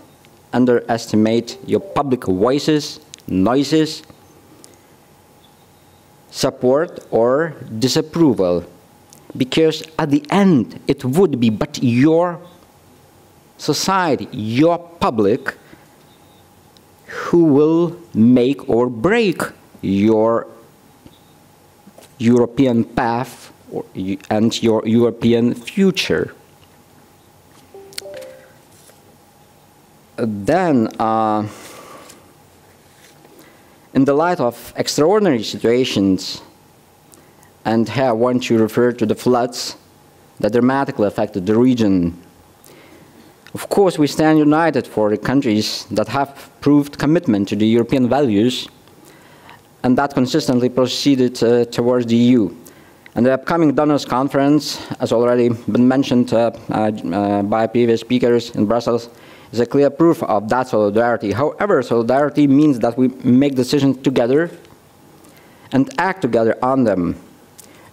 underestimate your public voices, noises, support or disapproval. Because at the end, it would be but your society, your public, who will make or break your European path and your European future. Then, in the light of extraordinary situations, and here I want to refer to the floods that dramatically affected the region, Of course, we stand united for the countries that have proved commitment to the European values and that consistently proceeded towards the EU. And the upcoming donors conference, as already been mentioned by previous speakers in Brussels, is a clear proof of that solidarity. However, solidarity means that we make decisions together and act together on them.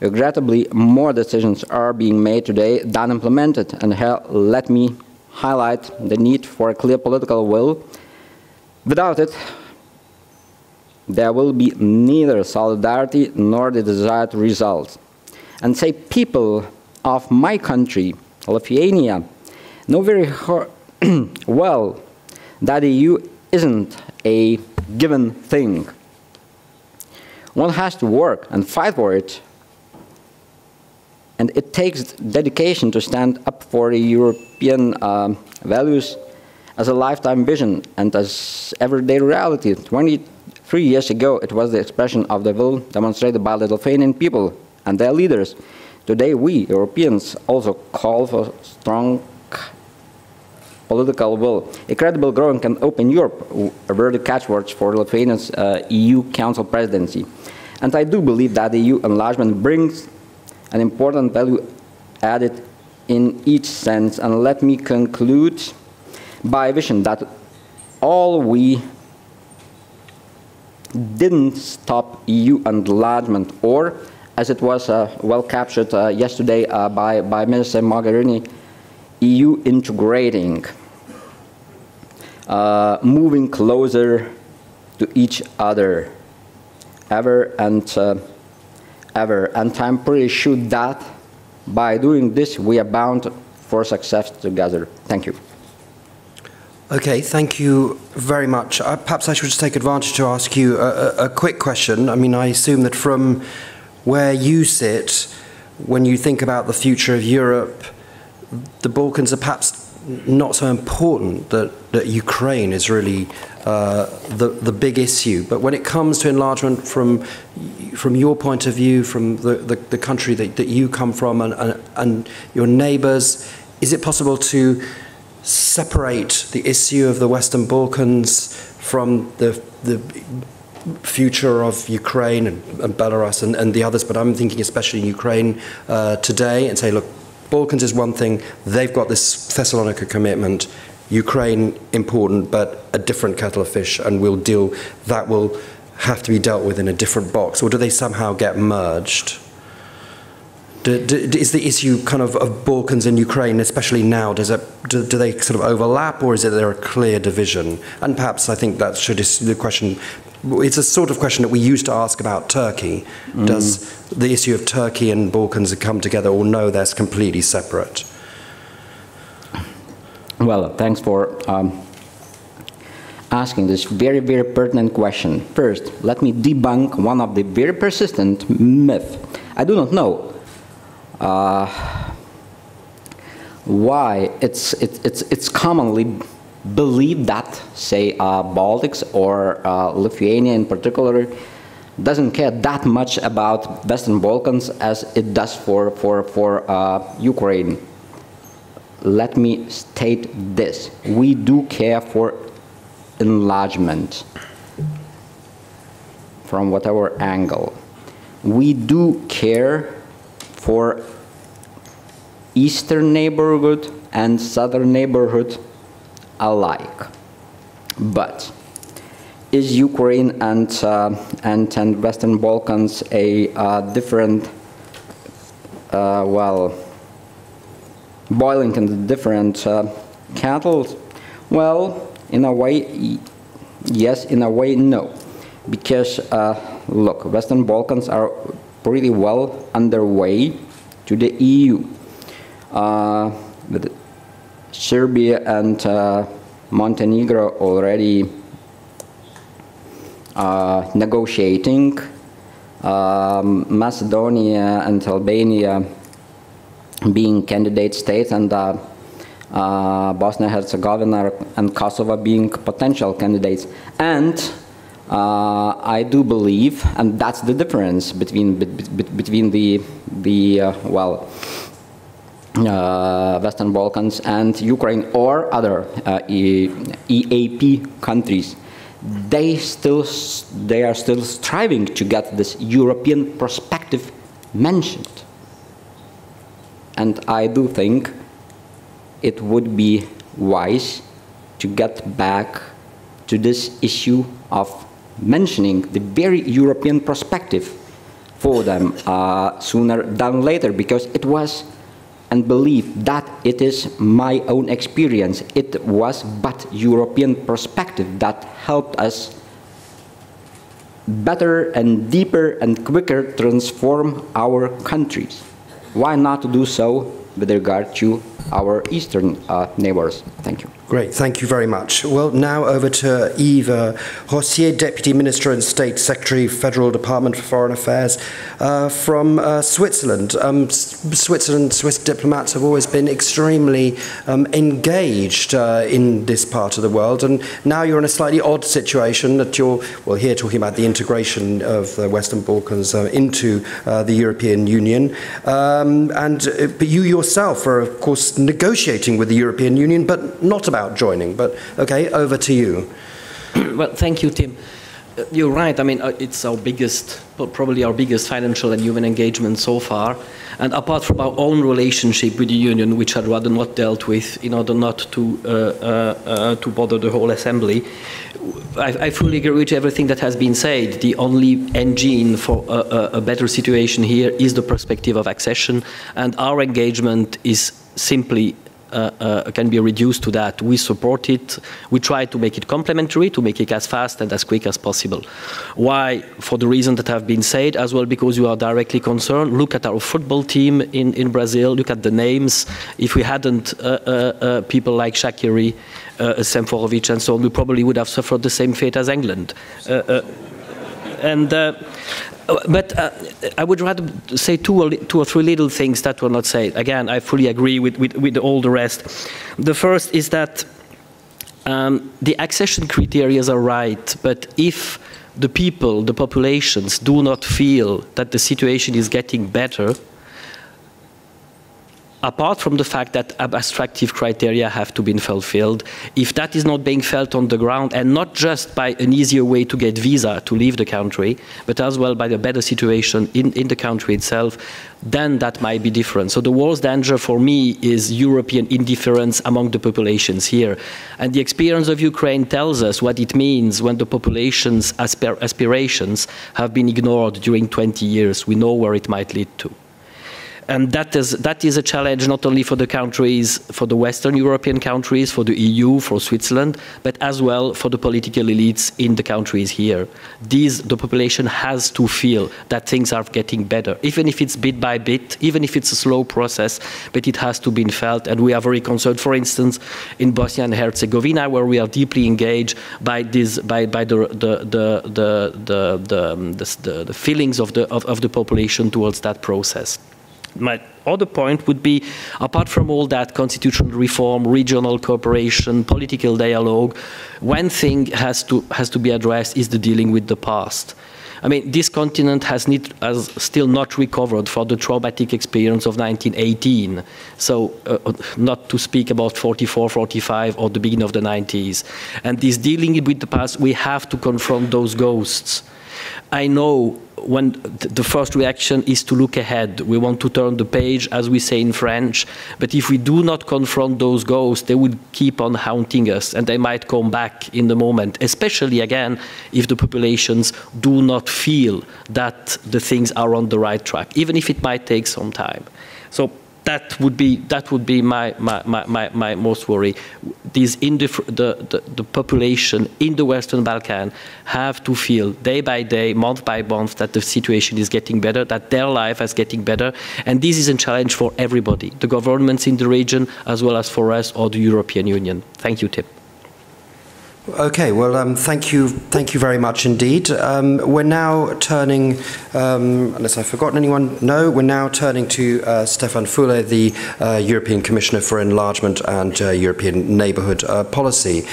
Regrettably, more decisions are being made today than implemented, and here let me highlight the need for a clear political will. Without it, there will be neither solidarity nor the desired result. And say people of my country, Lithuania, know very well that the EU isn't a given thing. One has to work and fight for it. And it takes dedication to stand up for the European values as a lifetime vision and as everyday reality. 23 years ago, it was the expression of the will demonstrated by the Lithuanian people and their leaders. Today, we, Europeans, also call for strong political will. A credible growing can open Europe were the catchwords for Lithuania's EU Council presidency. And I do believe that the EU enlargement brings an important value added in each sense. And let me conclude by a vision that all we didn't stop EU enlargement, or as it was well captured yesterday by Minister Mogherini, EU integrating, moving closer to each other, ever and I'm pretty sure that by doing this we are bound for success together. Thank you. Okay, thank you very much. Perhaps I should just take advantage to ask you a quick question. I mean, I assume that from where you sit, when you think about the future of Europe, the Balkans are perhaps not so important, that Ukraine is really the big issue. But when it comes to enlargement from your point of view, from the country that you come from and your neighbours, is it possible to separate the issue of the Western Balkans from the future of Ukraine and Belarus and the others? But I'm thinking especially in Ukraine today, and say, look, Balkans is one thing, they've got this Thessalonica commitment, Ukraine important, but a different kettle of fish, and that will have to be dealt with in a different box, or do they somehow get merged? Is the issue kind of Balkans and Ukraine, especially now, do they sort of overlap, or is there a clear division? And perhaps I think that is the question. It's a sort of question that we used to ask about Turkey. Mm. Does the issue of Turkey and Balkans come together, or no, that's completely separate? Well, thanks for asking this very, very pertinent question. First, let me debunk one of the very persistent myths. I do not know why it's commonly believed that, say, Baltics or Lithuania in particular doesn't care that much about Western Balkans as it does for Ukraine. Let me state this: we do care for enlargement from whatever angle. We do care for Eastern neighborhood and Southern neighborhood alike. But is Ukraine and Western Balkans a different, well, boiling in the different kettles? Well, in a way, yes. In a way, no. Because, look, Western Balkans are pretty well underway to the EU. With Serbia and Montenegro already negotiating, Macedonia and Albania being candidate states, and Bosnia-Herzegovina and Kosovo being potential candidates. And I do believe, and that's the difference between the well, Western Balkans and Ukraine or other EAP countries, they are still striving to get this European perspective mentioned. And I do think it would be wise to get back to this issue of mentioning the very European perspective for them sooner than later, because it was, and believe that it is my own experience, it was but European perspective that helped us better and deeper and quicker transform our countries. Why not do so with regard to our eastern neighbors? Thank you. Great, thank you very much. Well, now over to Eva Rossier, Deputy Minister and State Secretary, Federal Department for Foreign Affairs from Switzerland. Swiss diplomats have always been extremely engaged in this part of the world, and now you're in a slightly odd situation that you're, well, here talking about the integration of the Western Balkans into the European Union, but you yourself are, of course, negotiating with the European Union, but not about joining. But okay, over to you. Well, thank you, Tim. You're right. I mean, it's our biggest, probably our biggest financial and human engagement so far. And apart from our own relationship with the Union, which I'd rather not dealt with in order not to bother the whole Assembly, I fully agree with everything that has been said. The only engine for a better situation here is the perspective of accession, and our engagement is simply can be reduced to that. We support it. We try to make it complementary, to make it as fast and as quick as possible. Why? For the reason that have been said, as well because you are directly concerned. Look at our football team in Brazil. Look at the names. If we hadn't people like Shaqiri, Semforovic and so on, we probably would have suffered the same fate as England. But I would rather say two or three little things that were not said. Again, I fully agree with all the rest. The first is that the accession criteria are right, but if the people, the populations, do not feel that the situation is getting better, apart from the fact that abstractive criteria have to be fulfilled, if that is not being felt on the ground, and not just by an easier way to get visa to leave the country, but as well by the better situation in the country itself, then that might be different. So the worst danger for me is European indifference among the populations here. And the experience of Ukraine tells us what it means when the population's aspirations have been ignored during 20 years. We know where it might lead to. And that is a challenge not only for the countries, for the Western European countries, for the EU, for Switzerland, but as well for the political elites in the countries here. The population has to feel that things are getting better, even if it's bit by bit, even if it's a slow process, but it has to be felt. And we are very concerned, for instance, in Bosnia and Herzegovina, where we are deeply engaged by the feelings of the population towards that process. My other point would be, apart from all that constitutional reform, regional cooperation, political dialogue, one thing has to be addressed is the dealing with the past. I mean, this continent has still not recovered from the traumatic experience of 1918. So, not to speak about 44, 45, or the beginning of the 90s. And this dealing with the past, we have to confront those ghosts. I know when the first reaction is to look ahead. We want to turn the page, as we say in French. But if we do not confront those ghosts, they will keep on haunting us, and they might come back in the moment, especially, again, if the populations do not feel that the things are on the right track, even if it might take some time. So that would be my most worry. The population in the Western Balkans have to feel day by day, month by month, that the situation is getting better, that their life is getting better, and this is a challenge for everybody, the governments in the region, as well as for us or the European Union. Thank you, Tim. Okay, well, thank you very much indeed. We're now turning, unless I've forgotten anyone, no, we're now turning to Stefan Füle, the European Commissioner for Enlargement and European Neighbourhood Policy.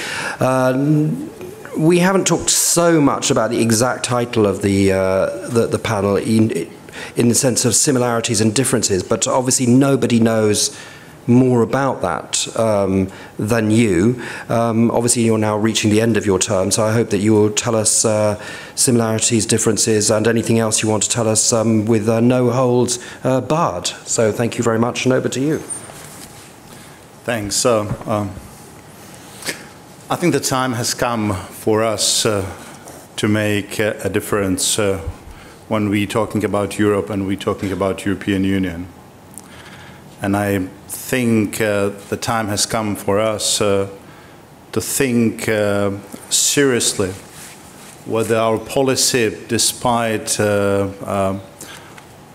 We haven't talked so much about the exact title of the panel. in the sense of similarities and differences, but obviously nobody knows more about that than you. Obviously you're now reaching the end of your term, so I hope that you will tell us similarities, differences, and anything else you want to tell us with no holds barred. So thank you very much, and over to you. Thanks. I think the time has come for us to make a difference when we're talking about Europe and we're talking about European Union. And I think the time has come for us to think seriously whether our policy, despite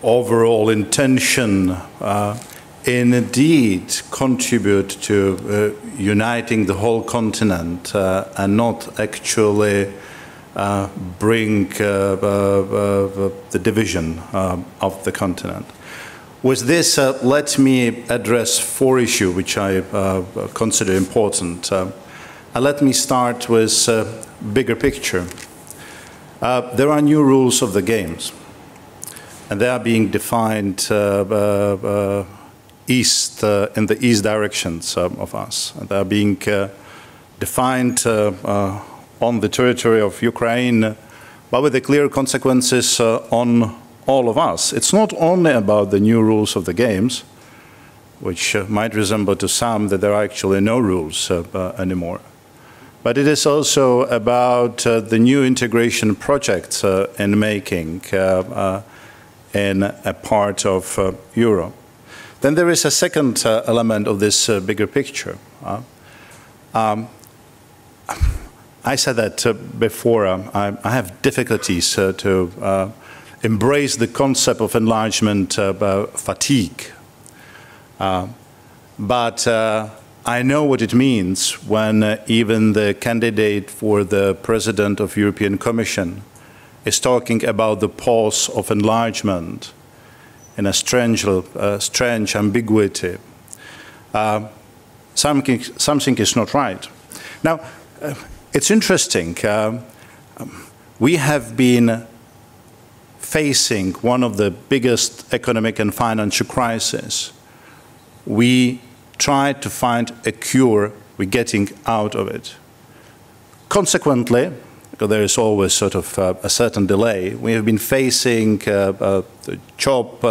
overall intention, indeed contribute to uniting the whole continent and not actually bring the division of the continent. With this, let me address 4 issues which I consider important. Let me start with bigger picture. There are new rules of the games, and they are being defined east in the east directions of us. They are being defined on the territory of Ukraine, but with the clear consequences on all of us. It's not only about the new rules of the games, which might resemble to some that there are actually no rules anymore, but it is also about the new integration projects in making in a part of Europe. Then there is a second element of this bigger picture. I said that before, I have difficulties to embrace the concept of enlargement fatigue. But I know what it means when even the candidate for the President of the European Commission is talking about the pause of enlargement in a strange ambiguity. Something is not right. Now, it's interesting. We have been facing one of the biggest economic and financial crises. We tried to find a cure, we're getting out of it. Consequently, because there is always sort of a certain delay, we have been facing the job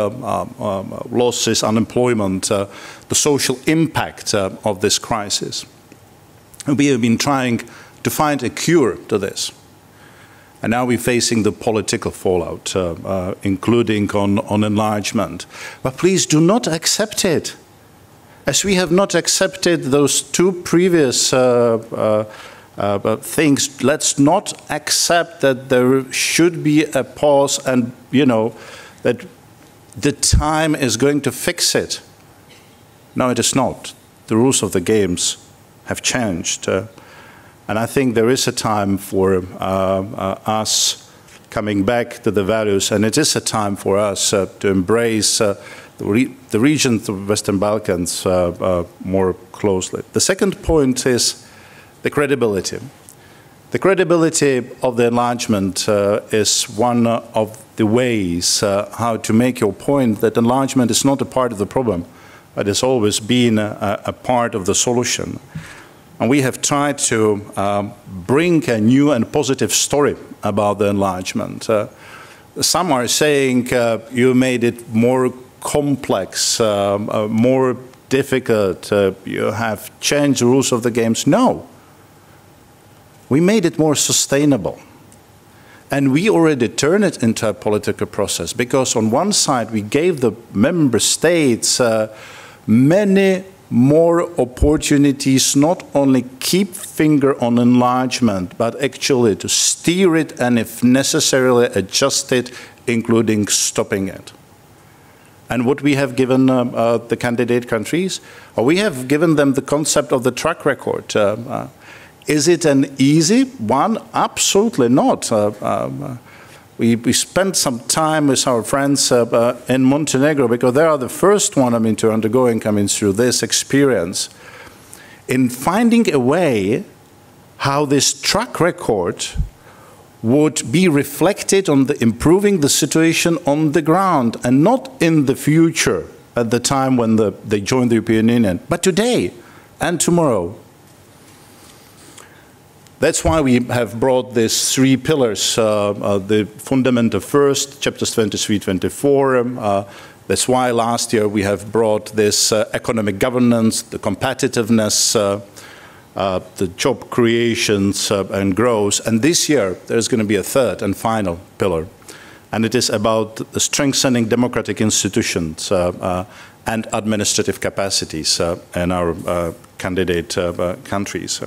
losses, unemployment, the social impact of this crisis. We have been trying to find a cure to this. And now we're facing the political fallout, including on enlargement. But please do not accept it. As we have not accepted those 2 previous things, let's not accept that there should be a pause and, you know, that the time is going to fix it. No, it is not. The rules of the games have changed. And I think there is a time for us coming back to the values, and it is a time for us to embrace the region of the Western Balkans more closely. The second point is the credibility. The credibility of the enlargement is one of the ways how to make your point that enlargement is not a part of the problem, but has always been a part of the solution. And we have tried to bring a new and positive story about the enlargement. Some are saying you made it more complex, more difficult, you have changed the rules of the games. No. We made it more sustainable. And we already turned it into a political process, because on one side we gave the member states many more opportunities, not only keep finger on enlargement, but actually to steer it and if necessarily adjust it, including stopping it. And what we have given the candidate countries, or we have given them the concept of the track record. Is it an easy one? Absolutely not. We spent some time with our friends in Montenegro, because they are the first one, to undergoing through this experience, in finding a way how this track record would be reflected on improving the situation on the ground, and not in the future at the time when they join the European Union, but today and tomorrow. That's why we have brought these three pillars, the fundamental first, chapters 23, 24. That's why last year we have brought this economic governance, the competitiveness, the job creations and growth. And this year there's going to be a third and final pillar. And it is about strengthening democratic institutions and administrative capacities in our candidate countries.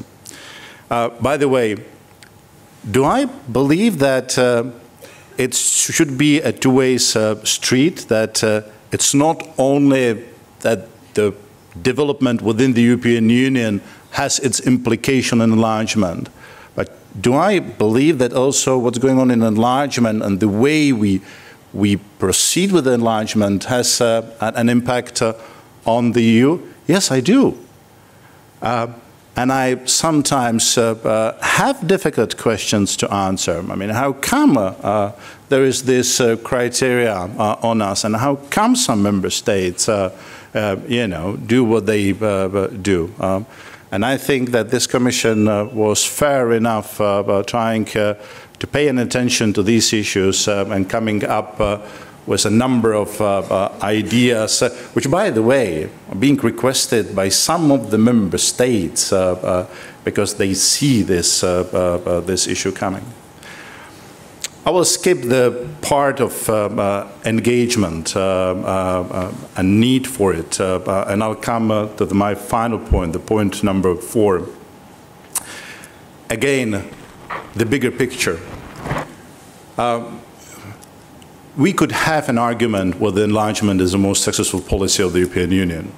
By the way, do I believe that it should be a two-way street, that it's not only that the development within the European Union has its implication in enlargement, but do I believe that also what's going on in enlargement and the way we proceed with enlargement has an impact on the EU? Yes, I do. And I sometimes have difficult questions to answer. I mean, how come there is this criteria on us, and how come some member states, do what they do? And I think that this Commission was fair enough trying to pay an attention to these issues and coming up with a number of ideas, which, by the way, are being requested by some of the member states because they see this, this issue coming. I will skip the part of engagement and need for it, and I'll come to my final point, the point number 4. Again, the bigger picture. We could have an argument whether enlargement is the most successful policy of the European Union,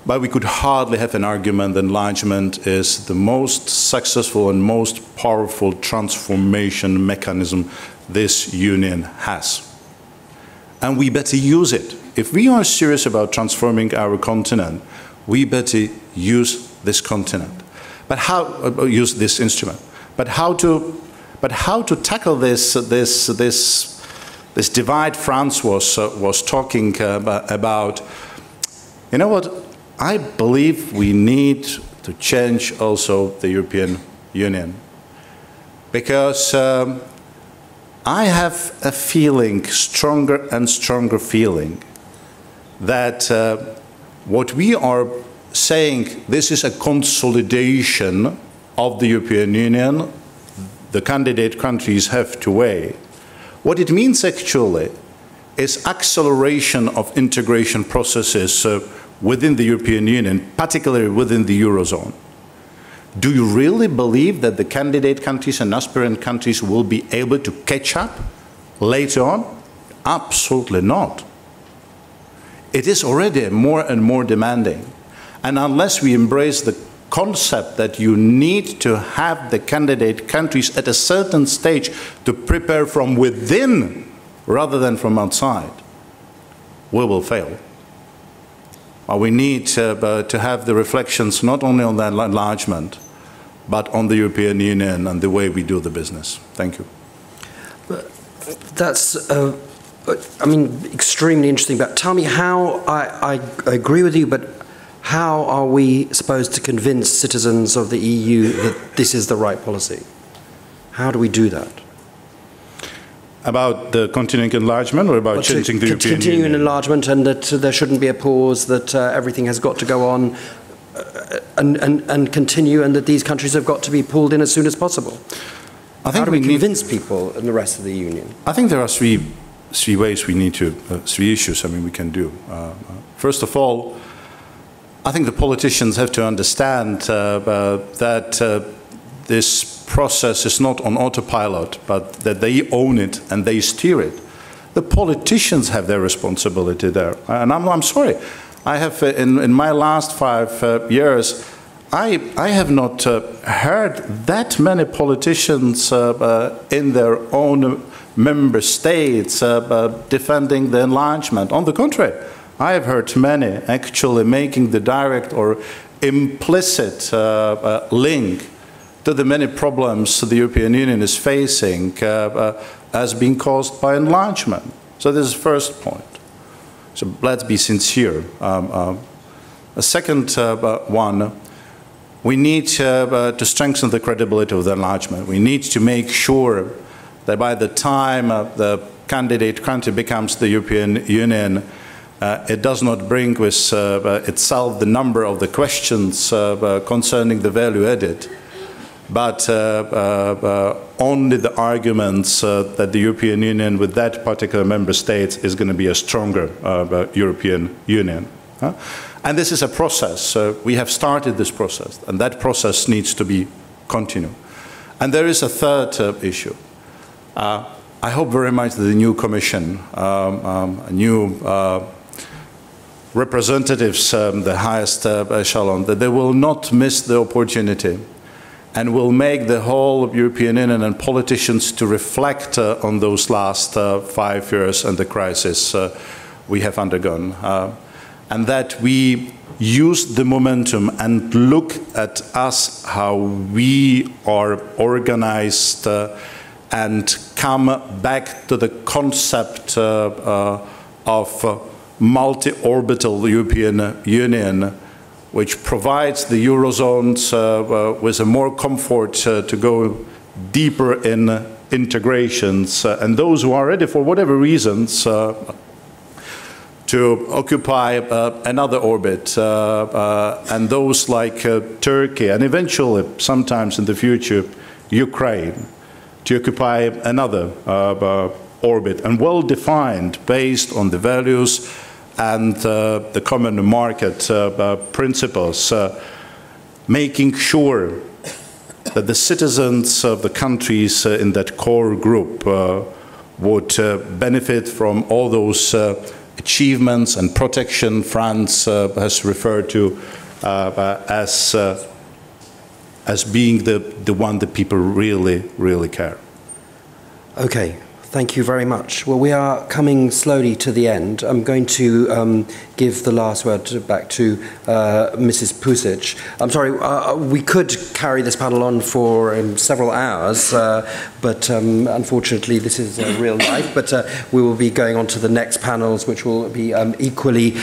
but we could hardly have an argument that enlargement is the most successful and most powerful transformation mechanism this union has. And we better use it. If we are serious about transforming our continent, we better use this continent. But how use this instrument? But how to tackle this divide France was talking about? You know what? I believe we need to change also the European Union, because I have a feeling, stronger and stronger feeling, that what we are saying, this is a consolidation of the European Union, the candidate countries have to weigh. What it means actually is acceleration of integration processes within the European Union, particularly within the Eurozone. Do you really believe that the candidate countries and aspirant countries will be able to catch up later on? Absolutely not. It is already more and more demanding. And unless we embrace the concept that you need to have the candidate countries at a certain stage to prepare from within rather than from outside, we will fail. We need to have the reflections not only on the enlargement, but on the European Union and the way we do the business. Thank you. That's, I mean, extremely interesting. But tell me how, I agree with you, but how are we supposed to convince citizens of the EU that this is the right policy? How do we do that? About the continuing enlargement, or about changing the European Union? Continuing enlargement, and that there shouldn't be a pause, that everything has got to go on and continue, and that these countries have got to be pulled in as soon as possible. How do we convince people in the rest of the Union? I think there are three ways we need to, three issues we can do. First of all, I think the politicians have to understand that this process is not on autopilot, but that they own it and they steer it. The politicians have their responsibility there. And I'm sorry, I have, in my last 5 years, I have not heard that many politicians in their own member states defending the enlargement. On the contrary, I have heard many actually making the direct or implicit link to the many problems the European Union is facing as being caused by enlargement. So this is the first point. So let's be sincere. A second one, we need to strengthen the credibility of the enlargement. We need to make sure that by the time the candidate country becomes the European Union, it does not bring with itself the number of the questions concerning the value added, but only the arguments that the European Union with that particular member state is going to be a stronger European Union. And this is a process. We have started this process, and that process needs to be continued. And there is a third issue. I hope very much that the new Commission, new representatives, the highest echelon, that they will not miss the opportunity and will make the whole of European Union and politicians to reflect on those last 5 years and the crisis we have undergone. And that we use the momentum and look at us, how we are organized, and come back to the concept of multi-orbital European Union, which provides the Eurozones with a more comfort to go deeper in integrations, and those who are ready for whatever reasons to occupy another orbit, and those like Turkey, and eventually, sometimes in the future, Ukraine, to occupy another orbit, and well-defined based on the values and the common market principles, making sure that the citizens of the countries in that core group would benefit from all those achievements and protection France has referred to as being the one that people really, really care. Okay. Thank you very much. Well, we are coming slowly to the end. I'm going to give the last word back to Mrs. Pusic. I'm sorry, we could carry this panel on for several hours, but unfortunately this is real life. But we will be going on to the next panels, which will be equally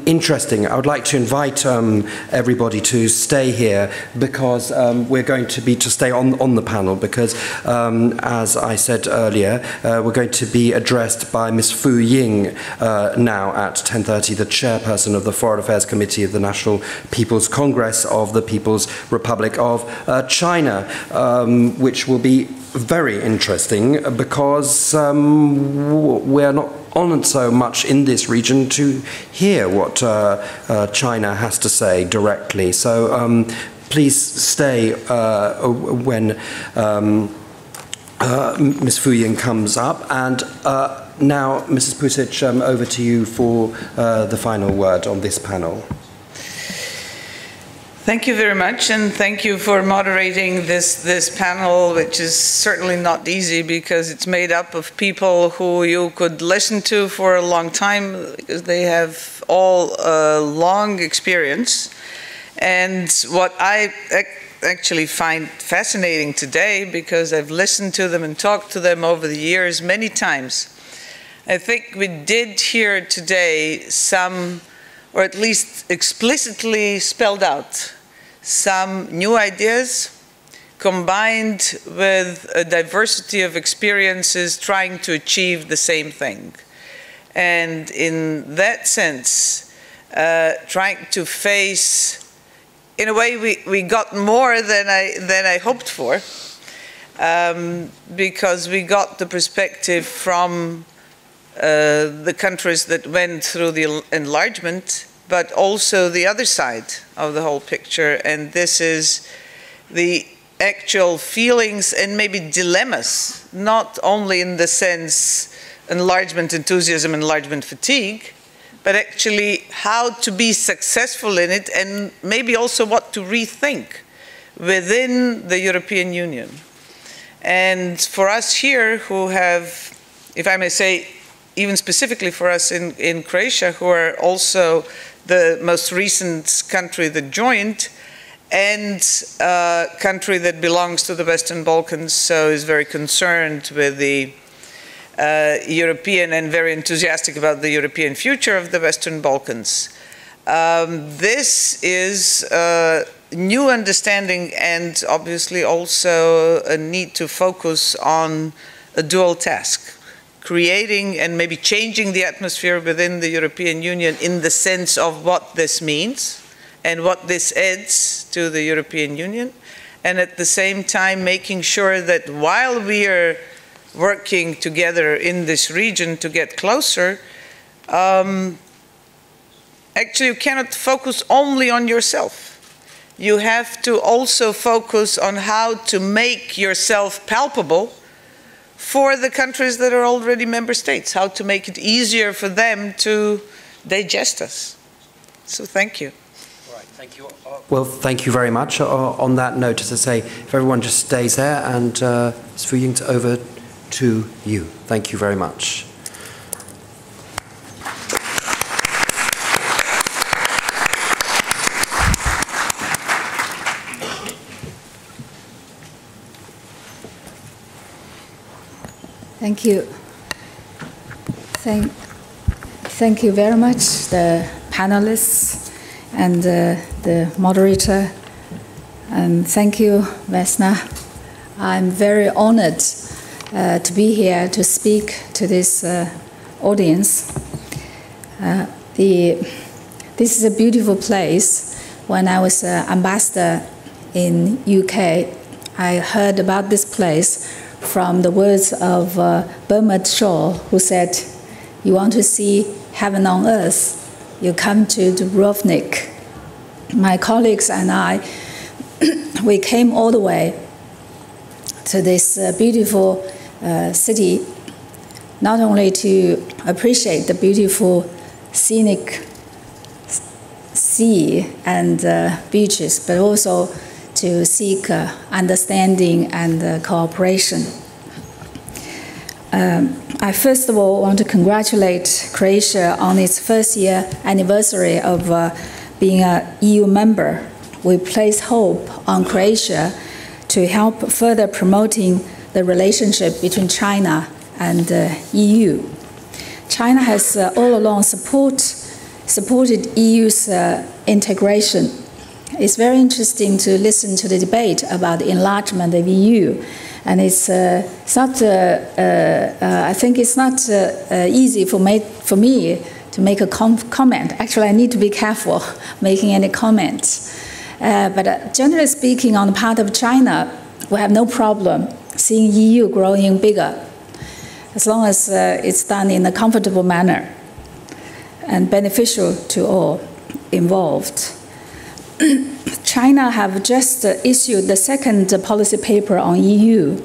interesting. I would like to invite everybody to stay here, because we're going to stay on the panel, because as I said earlier, we're going to be addressed by Ms. Fu Ying now at 10:30, the chairperson of the Foreign Affairs Committee of the National People's Congress of the People's Republic of China, which will be very interesting, because we're not on so much in this region to hear what China has to say directly. So please stay when Ms. Fu Ying comes up, and now, Mrs. Pusic, over to you for the final word on this panel. Thank you very much, and thank you for moderating this panel, which is certainly not easy, because it's made up of people who you could listen to for a long time, because they have all long experience. And what I actually find fascinating today, because I've listened to them and talked to them over the years many times, I think we did hear today some, or at least explicitly spelled out, some new ideas combined with a diversity of experiences trying to achieve the same thing. And in that sense, trying to face, in a way, we got more than I hoped for, because we got the perspective from the countries that went through the enlargement, but also the other side of the whole picture. And this is the actual feelings and maybe dilemmas, not only in the sense enlargement enthusiasm, enlargement fatigue, but actually how to be successful in it, and maybe also what to rethink within the European Union. And for us here who have, if I may say, even specifically for us in Croatia, who are also the most recent country that joined, and a country that belongs to the Western Balkans, so is very concerned with the European and very enthusiastic about the European future of the Western Balkans. This is a new understanding and obviously also a need to focus on a dual task, creating and maybe changing the atmosphere within the European Union in the sense of what this means and what this adds to the European Union, and at the same time making sure that while we are working together in this region to get closer, actually you cannot focus only on yourself. You have to also focus on how to make yourself palpable for the countries that are already member states, how to make it easier for them to digest us. So thank you. Thank you. Well, thank you very much. On that note, as I say, if everyone just stays there, and Fru Jungts, over to you. Thank you very much. Thank you. Thank you very much, the panelists and the moderator. And thank you, Vesna. I'm very honored to be here to speak to this audience. This is a beautiful place. When I was ambassador in UK, I heard about this place from the words of Bernard Shaw, who said, "You want to see heaven on earth, you come to Dubrovnik." My colleagues and I, we came all the way to this beautiful city, not only to appreciate the beautiful scenic sea and beaches, but also to seek understanding and cooperation. I first of all want to congratulate Croatia on its first year anniversary of being an EU member. We place hope on Croatia to help further promoting the relationship between China and the EU. China has all along supported EU's integration. It's very interesting to listen to the debate about the enlargement of EU. And it's not, I think it's not easy for me to make a comment. Actually, I need to be careful making any comments. But generally speaking, on the part of China, we have no problem seeing EU growing bigger, as long as it's done in a comfortable manner and beneficial to all involved. China have just issued the second policy paper on EU,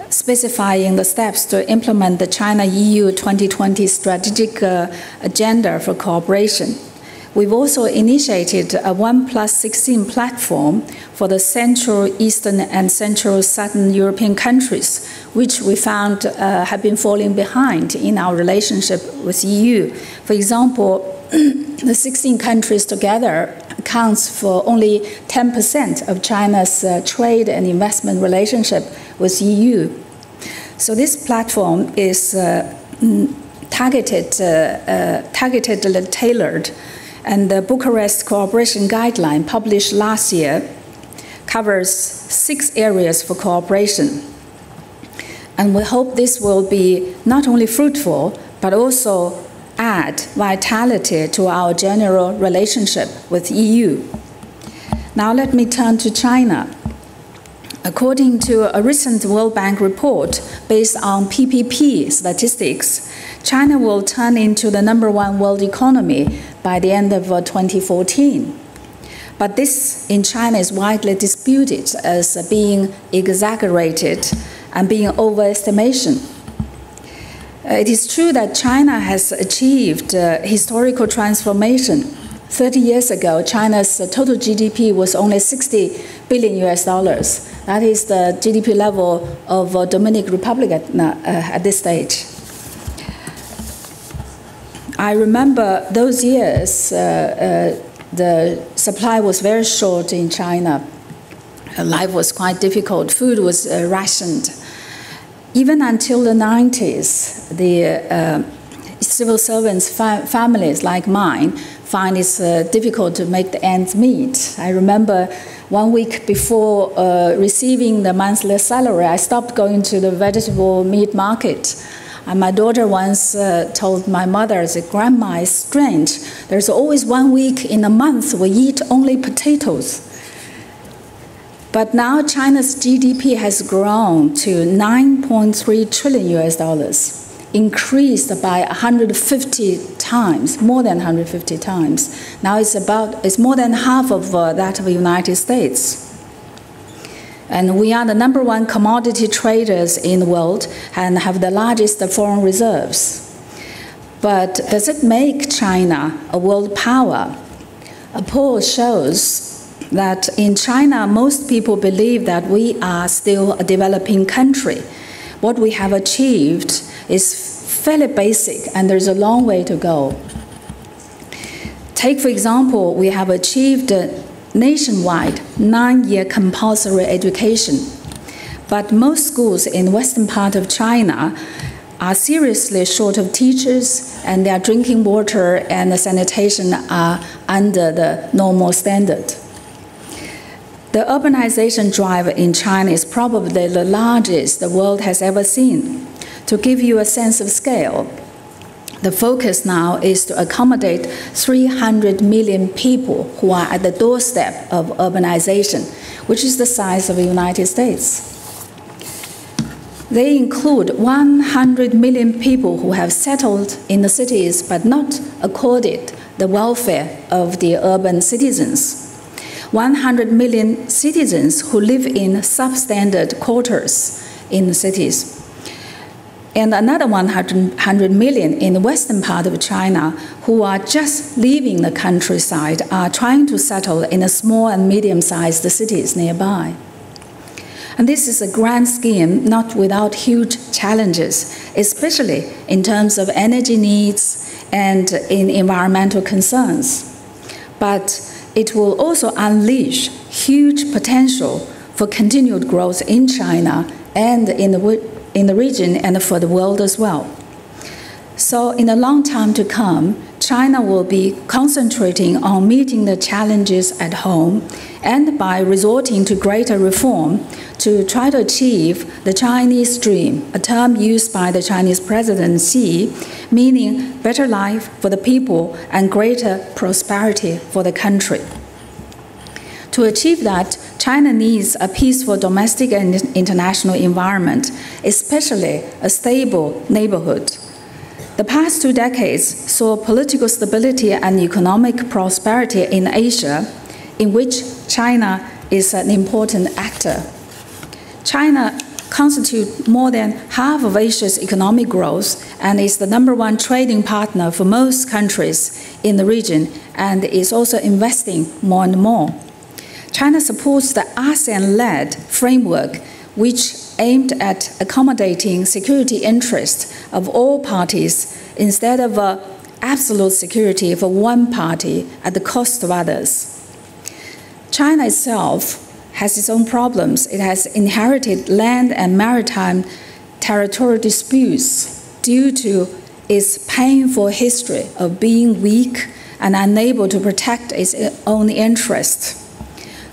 specifying the steps to implement the China-EU 2020 strategic agenda for cooperation. We've also initiated a 1+16 platform for the Central, Eastern, and Central Southern European countries, which we found have been falling behind in our relationship with EU. For example, the 16 countries together accounts for only 10% of China's trade and investment relationship with EU. So this platform is targetedly tailored, and the Bucharest Cooperation Guideline published last year covers 6 areas for cooperation. And we hope this will be not only fruitful, but also add vitality to our general relationship with EU. Now let me turn to China. According to a recent World Bank report based on PPP statistics, China will turn into the #1 world economy by the end of 2014. But this in China is widely disputed as being exaggerated and being overestimation. It is true that China has achieved historical transformation. 30 years ago, China's total GDP was only $60 billion. That is the GDP level of Dominican Republic at this stage. I remember those years, the supply was very short in China. Life was quite difficult. Food was rationed. Even until the 90s, the civil servants' families like mine find it's difficult to make the ends meet. I remember 1 week before receiving the monthly salary, I stopped going to the vegetable meat market. And my daughter once told my mother, I said, "Grandma, it's strange. There's always 1 week in a month we eat only potatoes." But now China's GDP has grown to 9.3 trillion US dollars, increased by 150 times, more than 150 times. Now it's more than half of that of the United States. And we are the #1 commodity traders in the world and have the largest foreign reserves. But does it make China a world power? A poll shows that in China, most people believe that we are still a developing country. What we have achieved is fairly basic, and there's a long way to go. Take, for example, we have achieved nationwide 9-year compulsory education. But most schools in the western part of China are seriously short of teachers, and their drinking water and the sanitation are under the normal standard. The urbanization drive in China is probably the largest the world has ever seen. To give you a sense of scale, the focus now is to accommodate 300 million people who are at the doorstep of urbanization, which is the size of the United States. They include 100 million people who have settled in the cities but not accorded the welfare of the urban citizens. 100 million citizens who live in substandard quarters in the cities. And another 100 million in the western part of China who are just leaving the countryside are trying to settle in the small and medium-sized cities nearby. And this is a grand scheme not without huge challenges, especially in terms of energy needs and in environmental concerns. But it will also unleash huge potential for continued growth in China and in the region and for the world as well. So in the long time to come, China will be concentrating on meeting the challenges at home and by resorting to greater reform to try to achieve the Chinese dream, a term used by the Chinese President Xi, meaning better life for the people and greater prosperity for the country. To achieve that, China needs a peaceful domestic and international environment, especially a stable neighborhood. The past 2 decades saw political stability and economic prosperity in Asia, in which China is an important actor. China constitutes more than half of Asia's economic growth and is the #1 trading partner for most countries in the region and is also investing more and more. China supports the ASEAN-led framework, which aimed at accommodating security interests of all parties instead of absolute security for one party at the cost of others. China itself has its own problems. It has inherited land and maritime territorial disputes due to its painful history of being weak and unable to protect its own interests.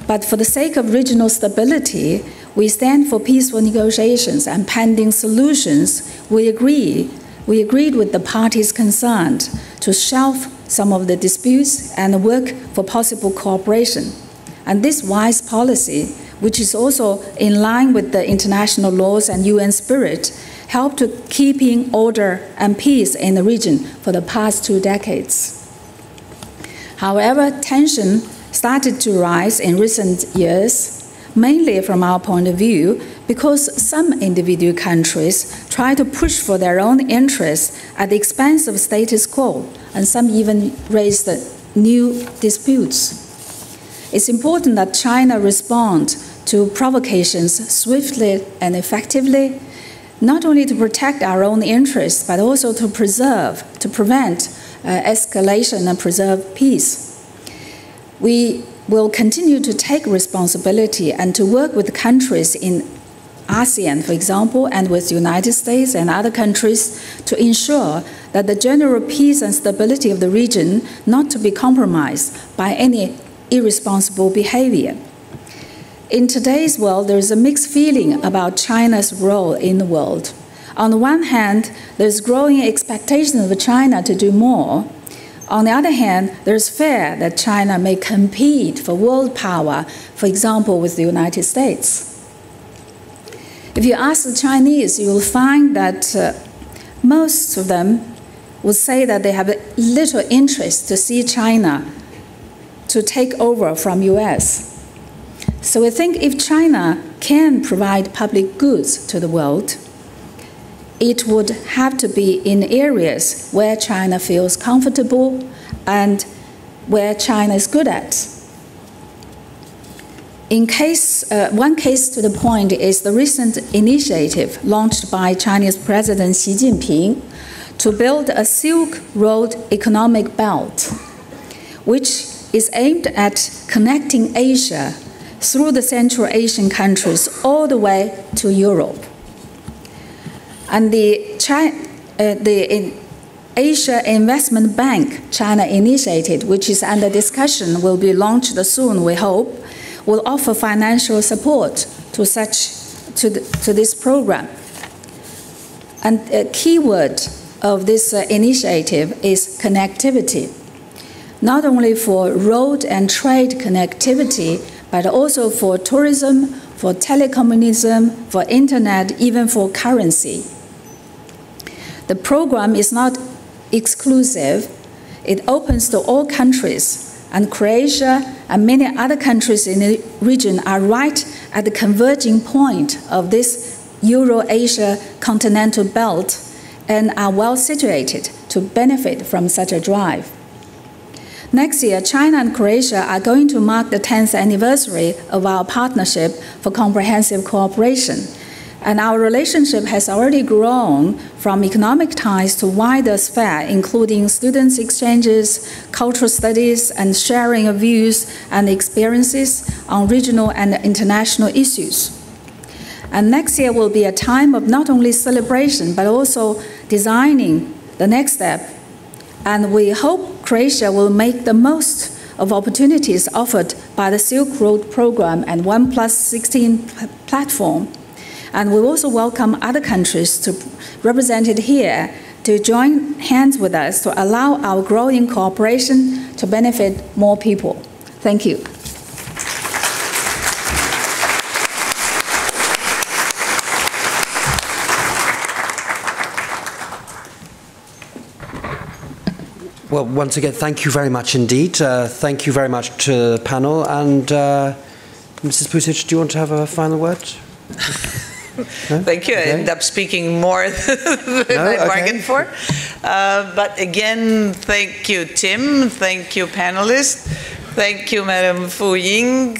But for the sake of regional stability, we stand for peaceful negotiations and pending solutions. We agreed with the parties concerned to shelve some of the disputes and work for possible cooperation. And this wise policy, which is also in line with the international laws and UN spirit, helped to keeping order and peace in the region for the past 2 decades. However, tension started to rise in recent years, mainly from our point of view, because some individual countries try to push for their own interests at the expense of status quo, and some even raised new disputes. It's important that China respond to provocations swiftly and effectively, not only to protect our own interests, but also to prevent escalation and preserve peace. We will continue to take responsibility and to work with countries in ASEAN, for example, and with the United States and other countries to ensure that the general peace and stability of the region not to be compromised by any irresponsible behavior. In today's world, there is a mixed feeling about China's role in the world. On the one hand, there's growing expectation of China to do more. On the other hand, there's fear that China may compete for world power, for example, with the United States. If you ask the Chinese, you will find that most of them will say that they have little interest to see China to take over from US. So I think if China can provide public goods to the world, it would have to be in areas where China feels comfortable and where China is good at. One case to the point is the recent initiative launched by Chinese President Xi Jinping to build a Silk Road economic belt, which is aimed at connecting Asia through the Central Asian countries all the way to Europe. And the Asia Investment Bank China initiated, which is under discussion, will be launched soon, we hope, will offer financial support to this program. And a key word of this initiative is connectivity, not only for road and trade connectivity, but also for tourism, for telecommunism, for internet, even for currency. The program is not exclusive. It opens to all countries, and Croatia and many other countries in the region are right at the converging point of this Euro-Asia continental belt and are well situated to benefit from such a drive. Next year, China and Croatia are going to mark the 10th anniversary of our partnership for comprehensive cooperation. And our relationship has already grown from economic ties to wider sphere, including students' exchanges, cultural studies, and sharing of views and experiences on regional and international issues. And next year will be a time of not only celebration, but also designing the next step. And we hope Croatia will make the most of opportunities offered by the Silk Road program and 1+16 platform. And we also welcome other countries represented here to join hands with us to allow our growing cooperation to benefit more people. Thank you. Well, once again, thank you very much indeed. Thank you very much to the panel. And Mrs. Pusic, do you want to have a final word? No? Thank you. Okay. I end up speaking more than I bargained for. But again, thank you, Tim. Thank you, panelists. Thank you, Madam Fu Ying.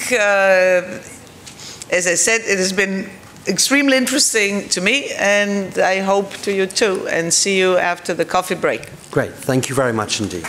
As I said, it has been extremely interesting to me, and I hope to you too. And see you after the coffee break. Great. Thank you very much indeed.